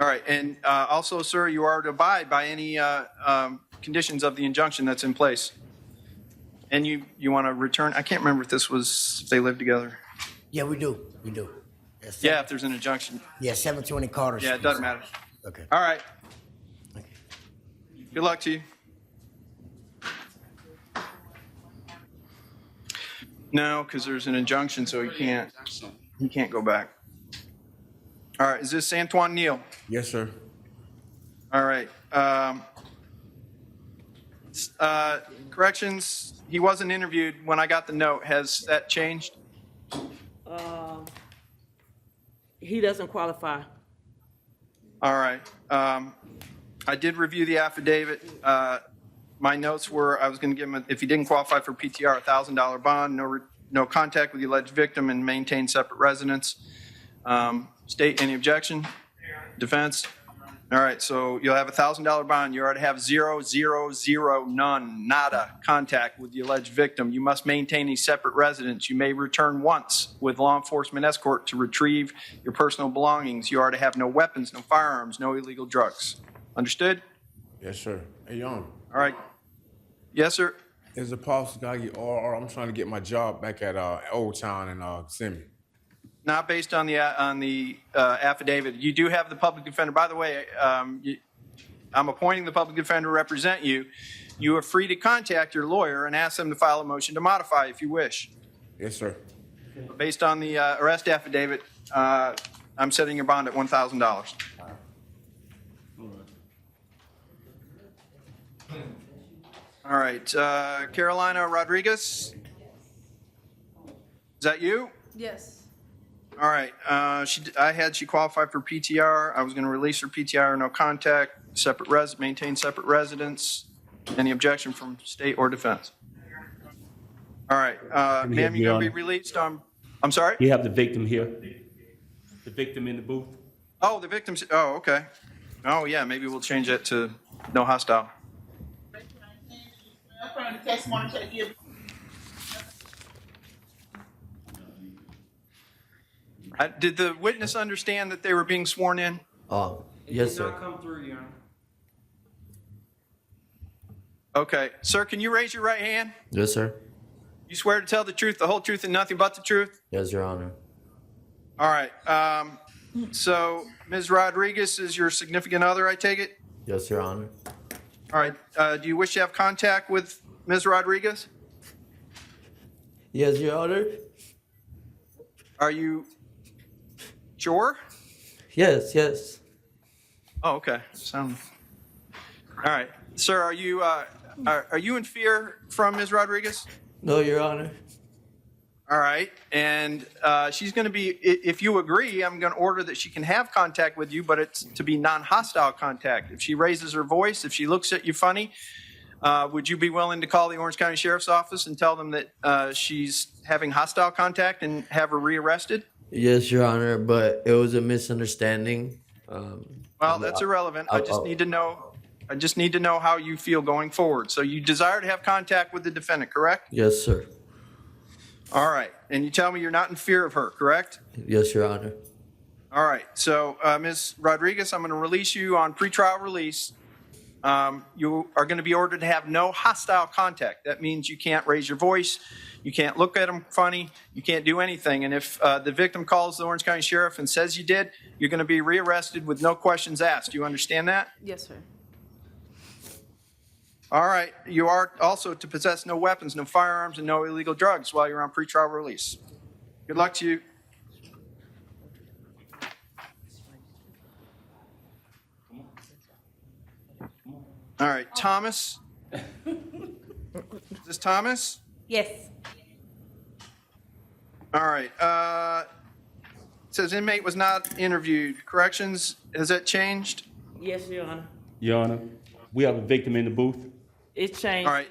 All right. And also, sir, you are to abide by any conditions of the injunction that's in place. And you want to return? I can't remember if this was, if they live together. Yeah, we do. We do. Yes, Yeah, if there's an injunction. Yeah, 720 Carter Yeah, it Street. doesn't matter. Okay. All right. Good luck to you. No, because there's an injunction, so he can't go back. All right, is this Antoine Neal? Yes, sir. All right. Corrections, he wasn't interviewed when I got the note. Has that changed? He doesn't qualify. All right. I did review the affidavit. My notes were I was going to give him, if he didn't qualify for PTR, $1,000 bond, no contact with the alleged victim, and maintain separate residence. State, any objection? Defense? All right, so you'll have $1,000 bond. You already have 0, 0, 0, none, nada contact with the alleged victim. You must maintain a separate residence. You may return once with law enforcement escort to retrieve your personal belongings. You already have no weapons, no firearms, no illegal drugs. Understood? Yes, sir. Hey, Young. All right. Yes, sir. Is it possible I get RR? I'm trying to get my job back at Old Town in Simi. Not based on the affidavit. You do have the public defender. By the way, I'm appointing the public defender to represent you. You are free to contact your lawyer and ask them to file a motion to modify if you wish. Yes, sir. Based on the arrest affidavit, I'm setting your bond at $1,000. All right, Carolina Rodriguez. Is that you? Yes. All right. She qualified for PTR. I was going to release her PTR, no contact, maintain separate residence. Any objection from state or defense? All right. Ma'am, you're going to be released on, I'm sorry? You have the victim here. The victim in the booth. Oh, the victim's, oh, okay. Oh, yeah, maybe we'll change that to no hostile. From the testimony to give. Did the witness understand that they were being sworn in? It Yes, did sir. not come through, Your Honor. Okay. Sir, can you raise your right hand? Yes, sir. You swear to tell the truth, the whole truth, and nothing but the truth? Yes, Your Honor. All right. So Ms. Rodriguez is your significant other, I take it? Yes, Your Honor. All right. Do you wish to have contact with Ms. Rodriguez? Yes, Your Honor. Are you sure? Yes, yes. Oh, okay. All right. Sir, are you in fear from Ms. Rodriguez? No, Your Honor. All right. And she's going to be, if you agree, I'm going to order that she can have contact with you, but it's to be non-hostile contact. If she raises her voice, if she looks at you funny, would you be willing to call the Orange County Sheriff's Office and tell them that she's having hostile contact and have her rearrested? Yes, Your Honor, but it was a misunderstanding. Well, that's irrelevant. I just need to know how you feel going forward. So you desire to have contact with the defendant, correct? Yes, sir. All right. And you tell me you're not in fear of her, correct? Yes, Your Honor. All right. So, Ms. Rodriguez, I'm going to release you on pretrial release. You are going to be ordered to have no hostile contact. That means you can't raise your voice. You can't look at them funny. You can't do anything. And if the victim calls the Orange County Sheriff and says you did, you're going to be rearrested with no questions asked. Do you understand that? Yes, sir. All right. You are also to possess no weapons, no firearms, and no illegal drugs while you're on pretrial release. Good luck to you. All right, Thomas. Is this Thomas? Yes. All right. It says inmate was not interviewed. Corrections, has that changed? Yes, Your Honor. Your Honor, we have a victim in the booth. It's changed. All right.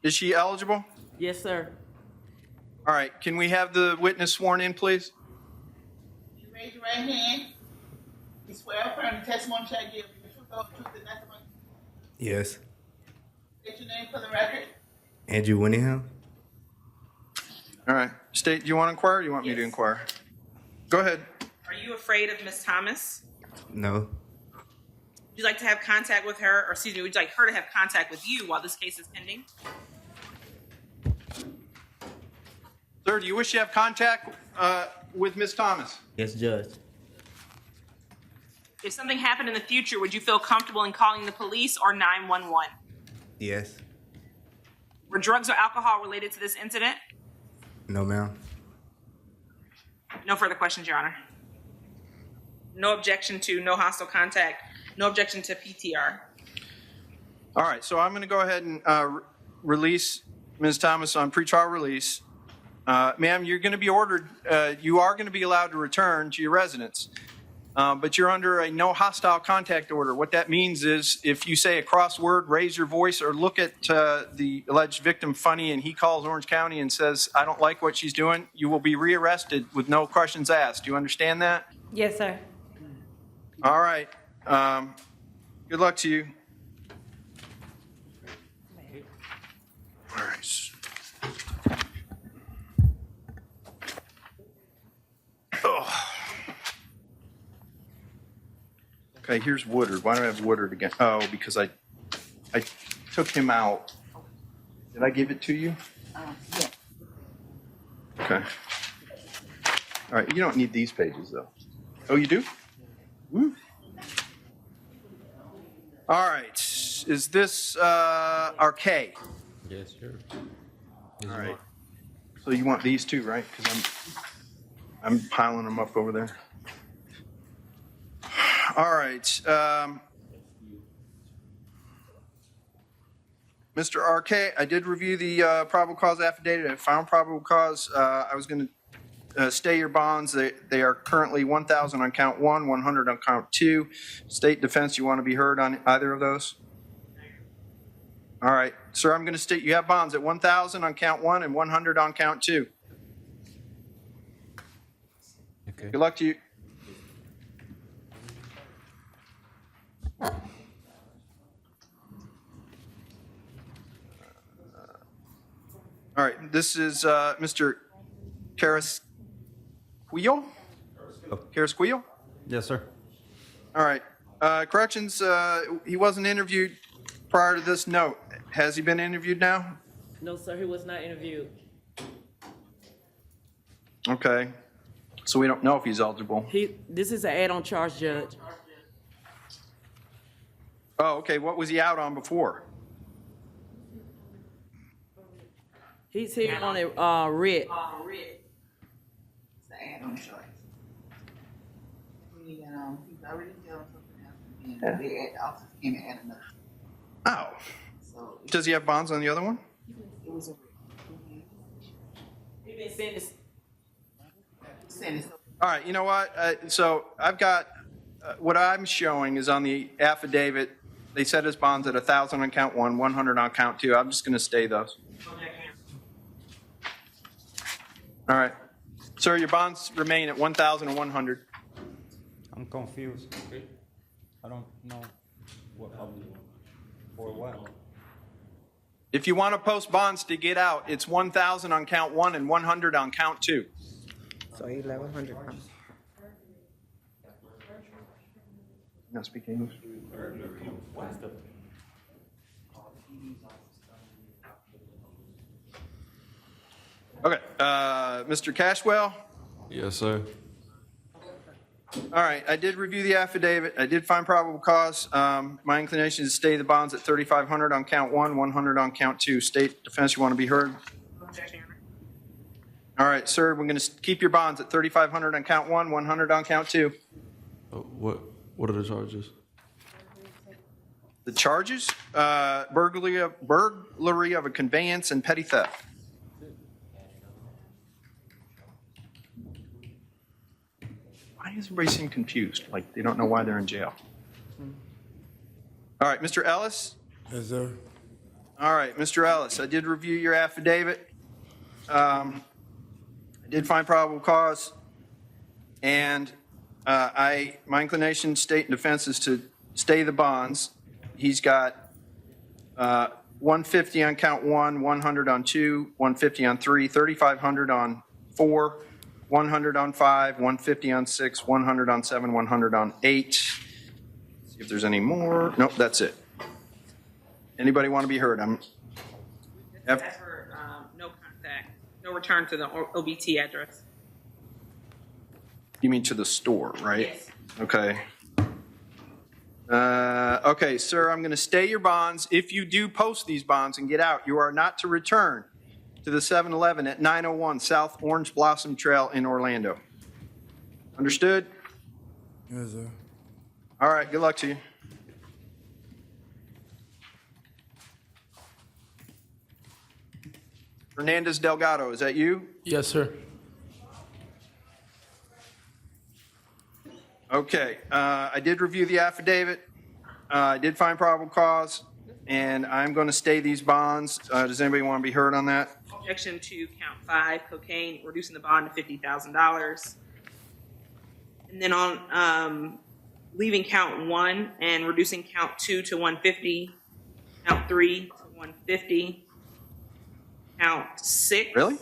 Is she eligible? Yes, sir. All right, can we have the witness sworn in, please? You raise your right hand. You swear affirm the testimony shall give you the truth, the whole truth, and nothing but Yes. state your name for the record. Andrew Winningham? All right, State, do you want to inquire or do you want me to inquire? Go ahead. Are you afraid of Miss Thomas? No. Would you like to have contact with her, or excuse me, would you like her to have contact with you while this case is pending? Sir, do you wish to have contact with Ms. Thomas? Yes, Judge. If something happened in the future, would you feel comfortable in calling the police or 911? Yes. Were drugs or alcohol related to this incident? No, ma'am. No further questions, Your Honor. No objection to no hostile contact. No objection to PTR. All right, so I'm going to go ahead and release Ms. Thomas on pretrial release. Ma'am, you're going to be ordered, you are going to be allowed to return to your residence, but you're under a no hostile contact order. What that means is if you say a cross word, raise your voice, or look at the alleged victim funny and he calls Orange County and says, I don't like what she's doing, you will be rearrested with no questions asked. Do you understand that? Yes, sir. All right. Good luck to you. All right. Oh. Okay, here's Woodard. Why do I have Woodard again? Oh, because I took him out. Did I give it to you? Yeah. Okay. All right, you don't need these pages though. Oh, you do? Woo. All right. Is this RK? Yes, sir. All right. So you want these two, right? Because I'm piling them up over there. All right. Mr. RK, I did review the probable cause affidavit. I found probable cause. I was going to stay your bonds. They are currently 1,000 on count 1, 100 on count 2. State defense, you want to be heard on either of those? All right. Sir, I'm going to state you have bonds at 1,000 on count 1 and 100 on count 2. Okay. Good luck to you. All right, this is Mr. Carrasquillo? Carrasquillo? Yes, sir. All right. Corrections, he wasn't interviewed prior to this note. Has he been interviewed now? No, sir, he was not interviewed. Okay. So we don't know if he's eligible. This is an add-on charge, Judge. Oh, okay. What was he out on before? He's here on a writ. It's an add-on charge. He's already done something else, and the officers came and add another. Oh. So Does he have bonds on the other one? it was a. He been sentenced. All right. You know what? So I've got what I'm showing is on the affidavit. They set his bonds at 1,000 on count 1, 100 on count 2. I'm just going to stay those. All right. Sir, your bonds remain at 1,000 and 100. I'm confused. I don't know what for what. If you want to post bonds to get out, it's 1,000 on count 1 and 100 on count 2. So 1,100. Not speak English. Okay, Mr. Cashwell? Yes, sir. All right, I did review the affidavit. I did find probable cause. My inclination is to stay the bonds at 3,500 on count 1, 100 on count 2. State defense, you want to be heard? All right, sir, we're going to keep your bonds at 3,500 on count 1, 100 on count 2. What are the charges? The charges, burglary of a conveyance and petty theft. Why does everybody seem confused? Like they don't know why they're in jail. All right, Mr. Ellis? Yes, sir. All right, Mr. Ellis, I did review your affidavit. I did find probable cause, and my inclination, state and defense, is to stay the bonds. He's got 150 on count 1, 100 on 2, 150 on 3, 3,500 on 4, 100 on 5, 150 on 6, 100 on 7, 100 on 8. See if there's any more. Nope, that's it. Anybody want to be heard? That's for no contact, no return to the OBT address. You mean to the store, right? Yes. Okay. Okay, sir, I'm going to stay your bonds. If you do post these bonds and get out, you are not to return to the 7-Eleven at 901 South Orange Blossom Trail in Orlando. Understood? Yes, sir. All right, good luck to you. Hernandez Delgado, is that you? Yes, sir. Okay, I did review the affidavit. I did find probable cause, and I'm going to stay these bonds. Does anybody want to be heard on that? Objection to count 5, cocaine, reducing the bond to $50,000. And then on leaving count 1 and reducing count 2 to 150, count 3 to 150, count 6. Really?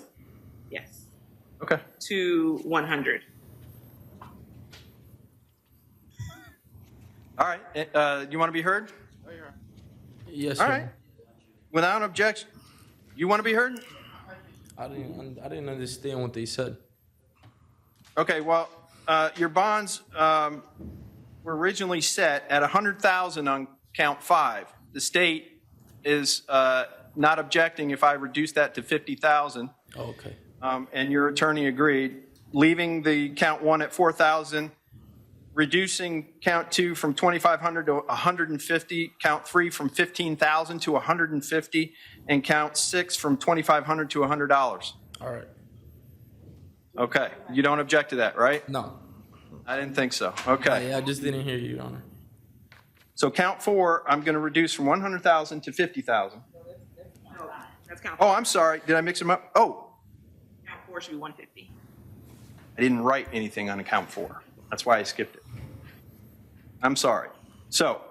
Yes. Okay. To 100. All right, you want to be heard? Yes, All sir. right. Without objection. You want to be heard? I didn't understand what they said. Okay, well, your bonds were originally set at $100,000 on count 5. The state is not objecting if I reduce that to $50,000. Okay. And your attorney agreed, leaving the count 1 at $4,000, reducing count 2 from 2,500 to 150, count 3 from 15,000 to 150, and count 6 from 2,500 to $100. All right. Okay, you don't object to that, right? No. I didn't think so. Okay. Yeah, I just didn't hear you, Your Honor. So count 4, I'm going to reduce from 100,000 to 50,000. No, that's count Oh, I'm sorry. Did I mix them up? Oh, Count 4 should be 150. I didn't write anything on count 4. That's why I skipped it. I'm sorry. So,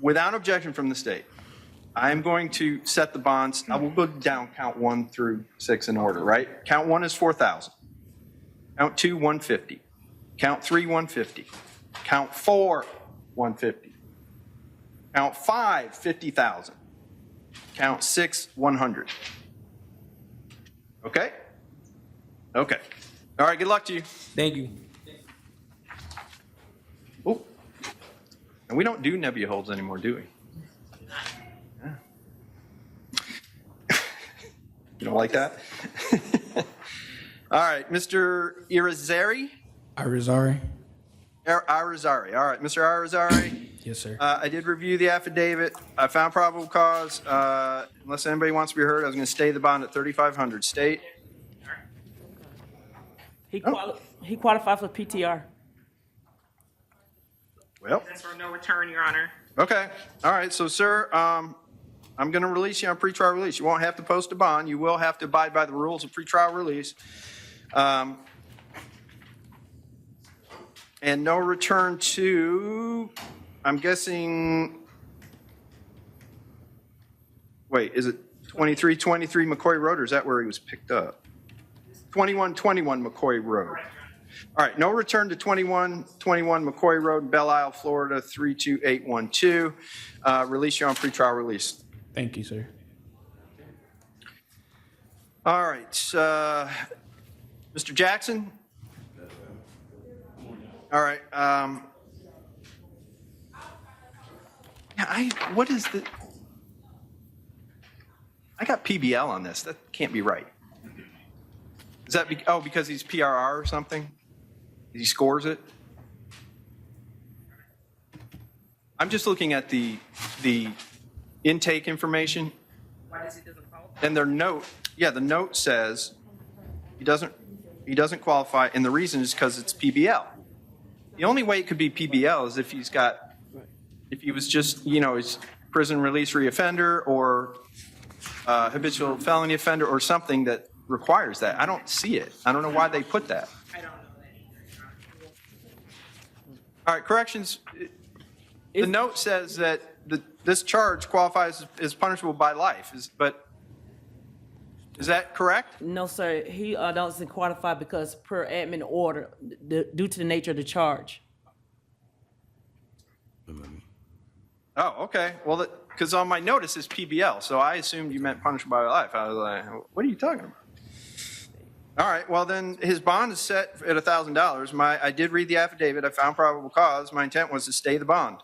without objection from the state, I'm going to set the bonds. I will go down count 1 through 6 in order, right? Count 1 is 4,000. Count 2, 150. Count 3, 150. Count 4, 150. Count 5, 50,000. Count 6, 100. Okay? Okay. All right, good luck to you. Thank you. Oh, and we don't do nebula holds anymore, do we? Yeah. You don't like that? All right, Mr. Irizarry? Irizarry? Irizarry. All right, Mr. Irizarry. Yes, sir. I did review the affidavit. I found probable cause. Unless anybody wants to be heard, I was going to stay the bond at 3,500. State? He qualified for PTR. Well. That's for no return, Your Honor. Okay. All right. So, sir, I'm going to release you on pretrial release. You won't have to post a bond. You will have to abide by the rules of pretrial release. And no return to, I'm guessing, wait, is it 2323 McCoy Road, or is that where he was picked up? 2121 McCoy Road. All right, no return to 2121 McCoy Road, Belle Isle, Florida, 32812. Release you on pretrial release. Thank you, sir. All right, Mr. Jackson? All right. What is the? I got PBL on this. That can't be right. Is that because he's PRR or something? He scores it. I'm just looking at the intake information. Why does he doesn't qualify? And their note, the note says he doesn't qualify, and the reason is because it's PBL. The only way it could be PBL is if he was just, he's prison release reoffender or habitual felony offender or something that requires that. I don't see it. I don't know why they put that. I don't know that either. All right, corrections. The note says that this charge qualifies as punishable by life, but is that correct? No, sir. He doesn't qualify because per admin order, due to the nature of the charge. Oh, okay. Well, because on my notice is PBL, so I assumed you meant punishable by life. I was like, what are you talking about? All right. Well, then his bond is set at $1,000. I did read the affidavit. I found probable cause. My intent was to stay the bond.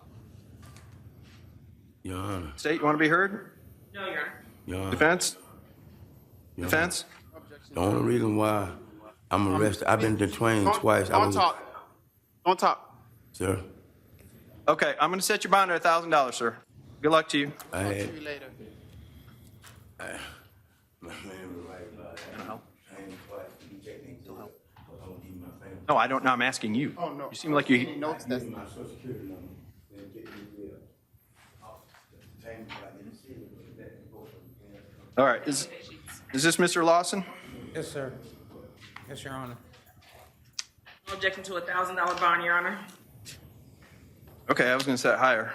Your Honor. State, you want to be heard? No, Your Honor. Your Honor. Defense? Your Defense? The only reason why I'm arrested, I've been detained twice. Don't talk. Don't talk. Sir, Okay, I'm going to set your bond at $1,000, sir. Good luck to you. I had. See you later. No, I don't know. I'm asking you. Oh, no. You seem like Any you. notes that's All right. Is this Mr. Lawson? Yes, sir. Yes, Your Honor. No objection to a $1,000 bond, Your Honor. Okay, I was going to set it higher.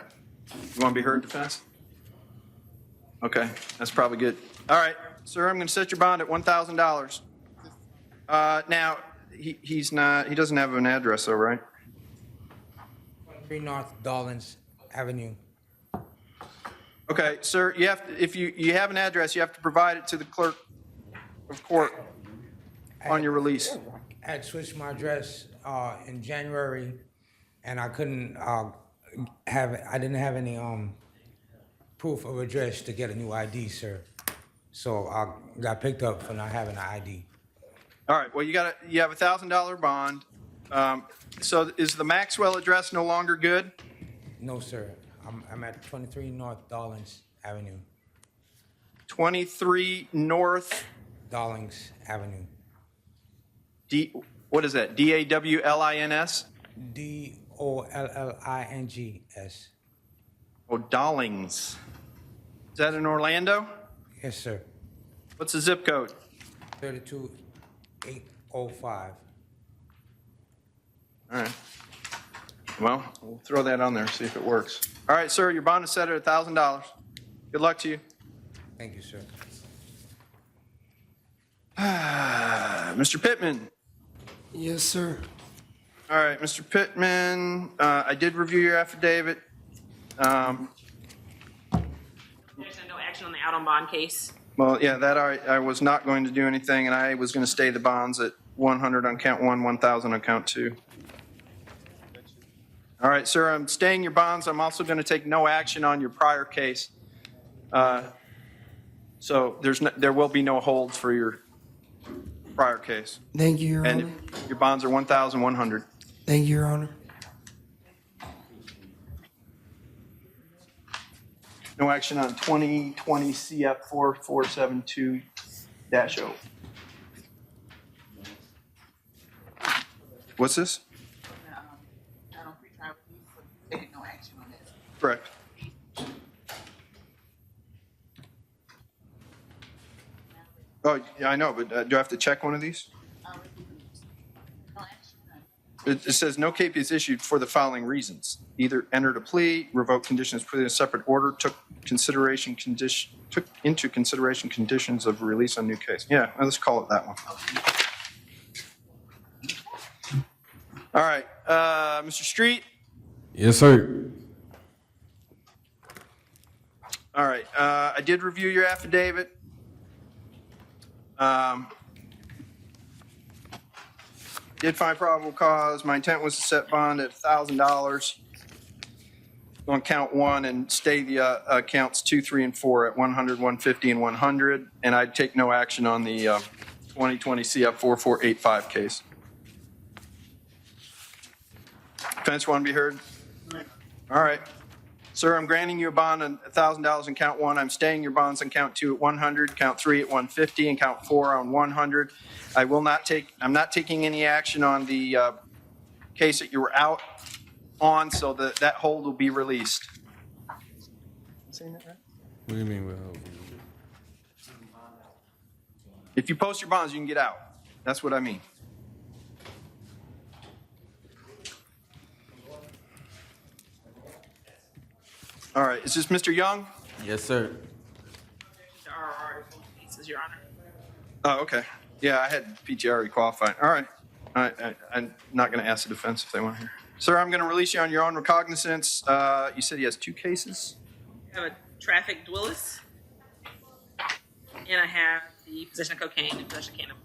You want to be heard, defense? Okay, that's probably good. All right, sir, I'm going to set your bond at $1,000. Now, he doesn't have an address though, right? 3 North Dawlins Avenue. Okay, sir, you have to, if you have an address, you have to provide it to the clerk of court on your release. I had switched my address in January, and I couldn't I didn't have any proof of address to get a new ID, sir. So I got picked up for not having an ID. All right, well, you have a $1,000 bond. So is the Maxwell address no longer good? No, sir. I'm at 23 North Dawlins Avenue. 23 North. Dawlins Avenue. What is that? DAWLINS? DOLLINGS. Oh, Dawlings. Is that in Orlando? Yes, sir. What's the zip code? 32805. All right. Well, we'll throw that on there, see if it works. All right, sir, your bond is set at $1,000. Good luck to you. Thank you, sir. Mr. Pittman. Yes, sir. All right, Mr. Pittman, I did review your affidavit. There's no action on the out on bond case. Well, yeah, that I was not going to do anything, and I was going to stay the bonds at 100 on count 1, 1,000 on count 2. All right, sir, I'm staying your bonds. I'm also going to take no action on your prior case. So there will be no holds for your prior case. Thank you, Your And Honor. your bonds are 1,100. Thank you, Your Honor. No action on 2020 CF 4472-0. What's this? Taking no action on this. Correct. Oh, yeah, I know, but do I have to check one of these? It says no KP is issued for the following reasons: either entered a plea, revoked conditions put in a separate order, took into consideration conditions of release on new case. Yeah, let's call it that one. All right, Mr. Street. Yes, sir. All right, I did review your affidavit. Did find probable cause. My intent was to set bond at $1,000 on count 1 and stay the counts 2, 3, and 4 at 100, 150, and 100. And I'd take no action on the 2020 CF 4485 case. Defense want to be heard? All right. Sir, I'm granting you a bond on $1,000 on count 1. I'm staying your bonds on count 2 at 100, count 3 at 150, and count 4 on 100. I'm not taking any action on the case that you were out on, so that hold will be released. Saying that right? What do you mean? If you post your bonds, you can get out. That's what I mean. All right, is this Mr. Young? Yes, sir. There are article cases, Your Honor. Oh, okay. Yeah, I had PTR already qualified. All right. I'm not going to ask the defense if they want to hear. Sir, I'm going to release you on your own recognizance. You said he has 2 cases? I have a traffic duelist, and I have the possession of cocaine and possession of cannabis.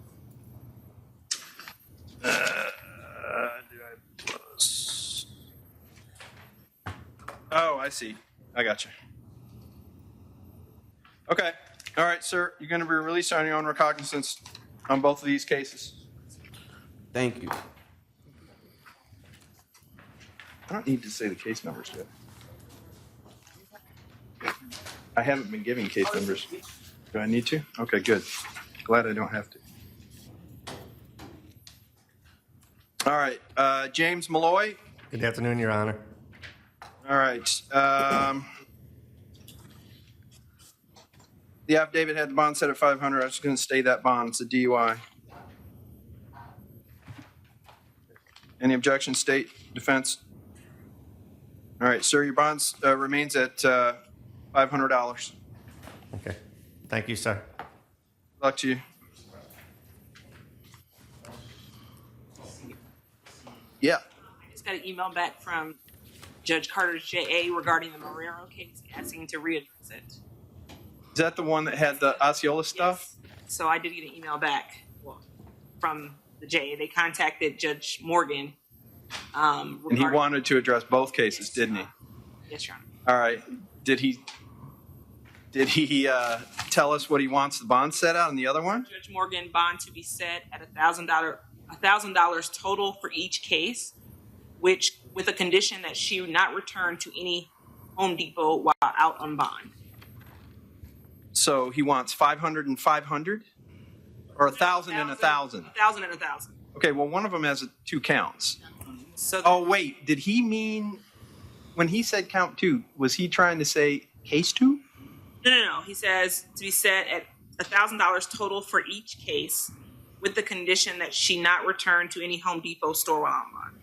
Oh, I see. I got you. Okay. All right, sir. You're going to be released on your own recognizance on both of these cases. Thank you. I don't need to say the case numbers yet. I haven't been giving case numbers. Do I need to? Okay, good. Glad I don't have to. All right, James Malloy. Good afternoon, Your Honor. All right. The affidavit had the bond set at 500. I was going to stay that bond. It's a DUI. Any objection, state, defense? All right, sir, your bonds remains at $500. Okay. Thank you, sir. Good luck to you. Yeah. I just got an email back from Judge Carter's JA regarding the Marrero case, asking to readdress it. Is that the one that had the Osceola stuff? So I did get an email back from the JA. They contacted Judge Morgan. And he wanted to address both cases, didn't he? Yes, Your Honor. All right. Did he tell us what he wants the bond set out on the other one? Judge Morgan bond to be set at $1,000 total for each case, which with a condition that she not return to any Home Depot while out on bond. So he wants 500 and 500, or 1,000 and 1,000. 1,000 and 1,000. Okay. Well, one of them has 2 counts. So oh wait, did he mean when he said count 2? Was he trying to say case 2? No. He says to be set at $1,000 total for each case, with the condition that she not return to any Home Depot store while on bond.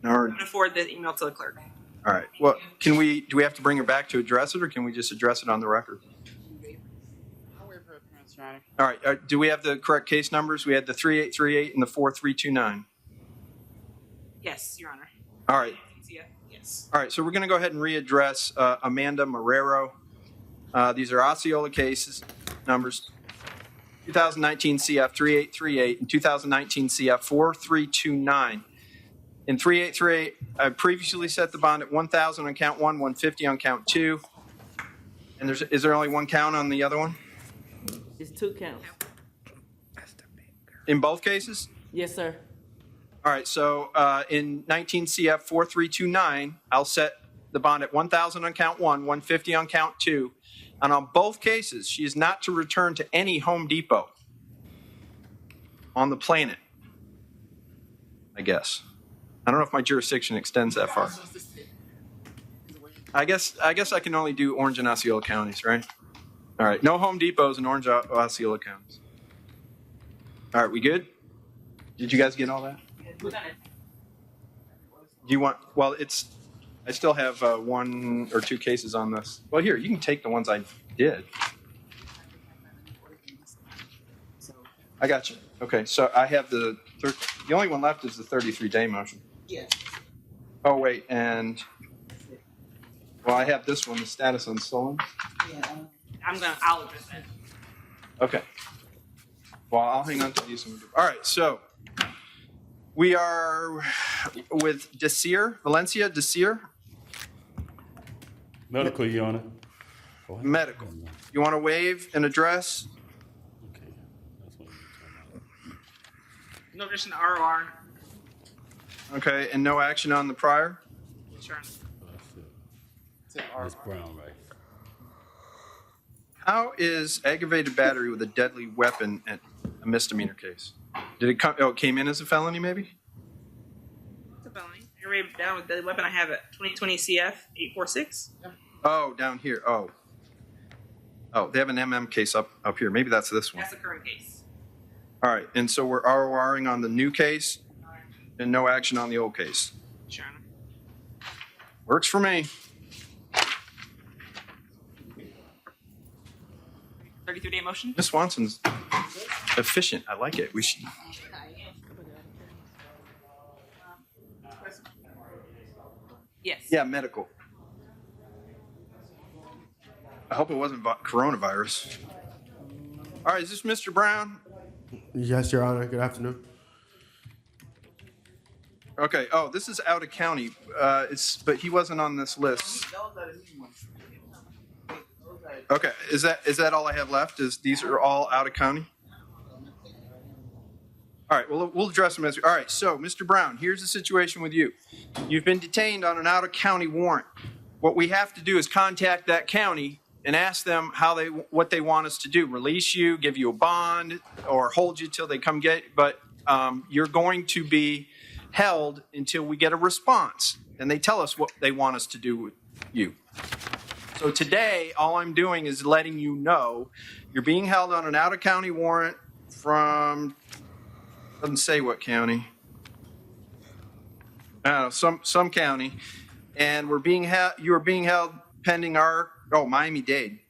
I'm going to forward the email to the clerk. All right. Well, do we have to bring her back to address it, or can we just address it on the record? I'll wait for appearance, Your Honor. All right. Do we have the correct case numbers? We had the 3838 and the 4329. Yes, Your Honor. All right. Yes. All right. So we're going to go ahead and readdress Amanda Marrero. These are Osceola cases numbers. 2019 CF 3838 and 2019 CF 4329. In 3838, I previously set the bond at 1,000 on count 1, 150 on count 2. And is there only one count on the other one? It's 2 counts. In both cases? Yes, sir. All right, so in 19 CF 4329, I'll set the bond at 1,000 on count 1, 150 on count 2. And on both cases, she is not to return to any Home Depot on the planet, I guess. I don't know if my jurisdiction extends that far. I guess I can only do Orange and Osceola counties, right? All right, no Home Depots in Orange Osceola counties. All right, we good? Did you guys get all that? Do you want, well, I still have 1 or 2 cases on this. Well, here, you can take the ones I did. I got you. Okay, so I have the only one left is the 33-day motion. Yeah. Oh, wait, and, well, I have this one, the status unstolen. Yeah. I'll address that. Okay. Well, I'll hang on to these. All right, so we are with Valencia Desir. Medical, Your Honor. Medical. You want to waive an address? No addition to ROR. Okay, and no action on the prior? Sure. Ms. Brown, right? How is aggravated battery with a deadly weapon a misdemeanor case? Did it come? Oh, it came in as a felony, maybe? It's a felony. Aggravated down with the weapon I have at 2020 CF 846. Oh, down here. Oh, they have an MM case up here. Maybe that's this one. That's the current case. All right, and so we're RORing on the new case and no action on the old case. Yes, Your Honor. Works for me. 33-day motion? Ms. Swanson's efficient. I like it. We should. Yes. Yeah, medical. I hope it wasn't coronavirus. All right, is this Mr. Brown? Yes, Your Honor. Good afternoon. Okay. Oh, this is out of county. But he wasn't on this list. Okay. Is that all I have left? Is these are all out of county? All right. Well, we'll address them as. All right. So, Mr. Brown, here's the situation with you. You've been detained on an out of county warrant. What we have to do is contact that county and ask them what they want us to do. Release you, give you a bond, or hold you till they come get you. But you're going to be held until we get a response, and they tell us what they want us to do with you. So today, all I'm doing is letting you know you're being held on an out-of-county warrant from, doesn't say what county. I don't know, some county, and you are being held pending Miami-Dade.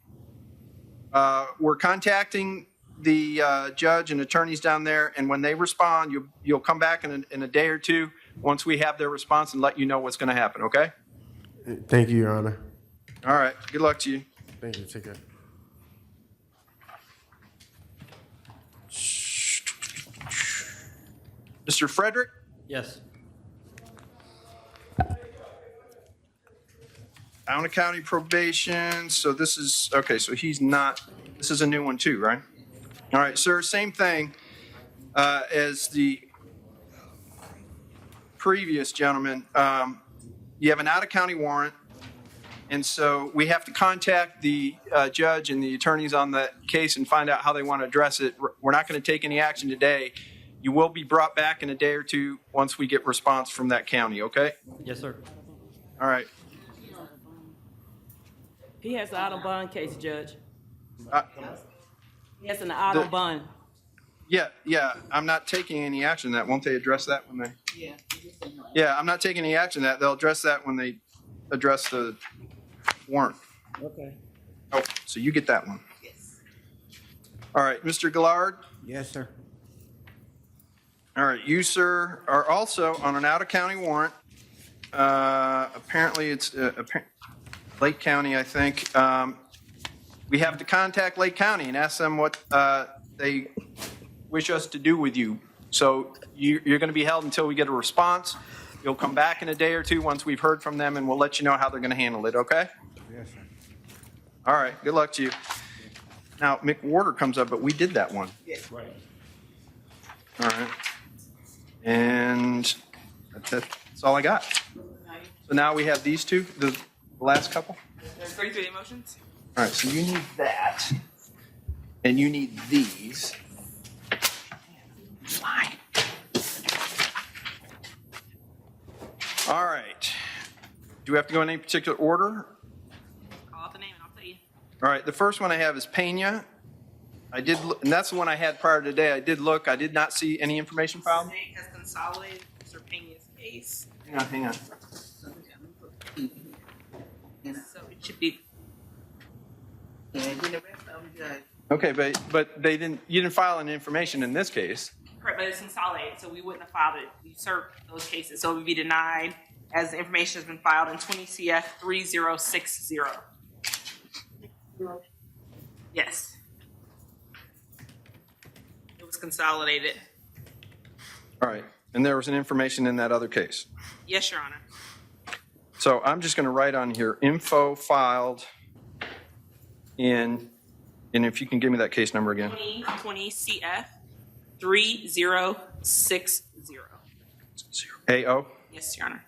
We're contacting the judge and attorneys down there, and when they respond, you'll come back in a day or two once we have their response and let you know what's going to happen, okay? Thank you, Your Honor. All right. Good luck to you. Thank you. Take care. Mr. Frederick? Yes. Out County probation. So this is, okay, so he's not, this is a new one too, right? All right, sir, same thing as the previous gentleman. You have an out-of-county warrant, and so we have to contact the judge and the attorneys on the case and find out how they want to address it. We're not going to take any action today. You will be brought back in a day or two once we get response from that county, okay? Yes, sir. All right. He has an auto bond case, Judge. Uh, He has an auto The- bond. Yeah, I'm not taking any action on that. Won't they address that when they? Yeah, I'm not taking any action on that. They'll address that when they address the warrant. Okay. Oh, so you get that one. Yes. All right, Mr. Gillard? Yes, sir. All right, you, sir, are also on an out-of-county warrant. Apparently, it's Lake County, I think. We have to contact Lake County and ask them what they wish us to do with you. So you're going to be held until we get a response. You'll come back in a day or two once we've heard from them, and we'll let you know how they're going to handle it, okay? Yes, sir. All right, good luck to you. Now, McWhorter comes up, but we did that one. Yes. Right. All right. And that's all I got. So now we have these two, the last couple. There's 33 motions. All right, so you need that, and you need these. Fine. All right. Do we have to go in any particular order? Call out the name and I'll tell you. All right, the first one I have is Pena. I did, and that's the one I had prior to today. I did look. I did not see any information filed. State has consolidated Mr. Pena's case. Hang on. So it should be. Okay, but they didn't. You didn't file any information in this case. Correct, but it's consolidated, so we wouldn't have filed it, usurped those cases, so it would be denied as the information has been filed in 20 CF 3060. Yes. It was consolidated. All right, and there was an information in that other case. Yes, Your Honor. So I'm just going to write on here, info filed in, and if you can give me that case number again. 20 CF 3060. AO? Yes, Your Honor.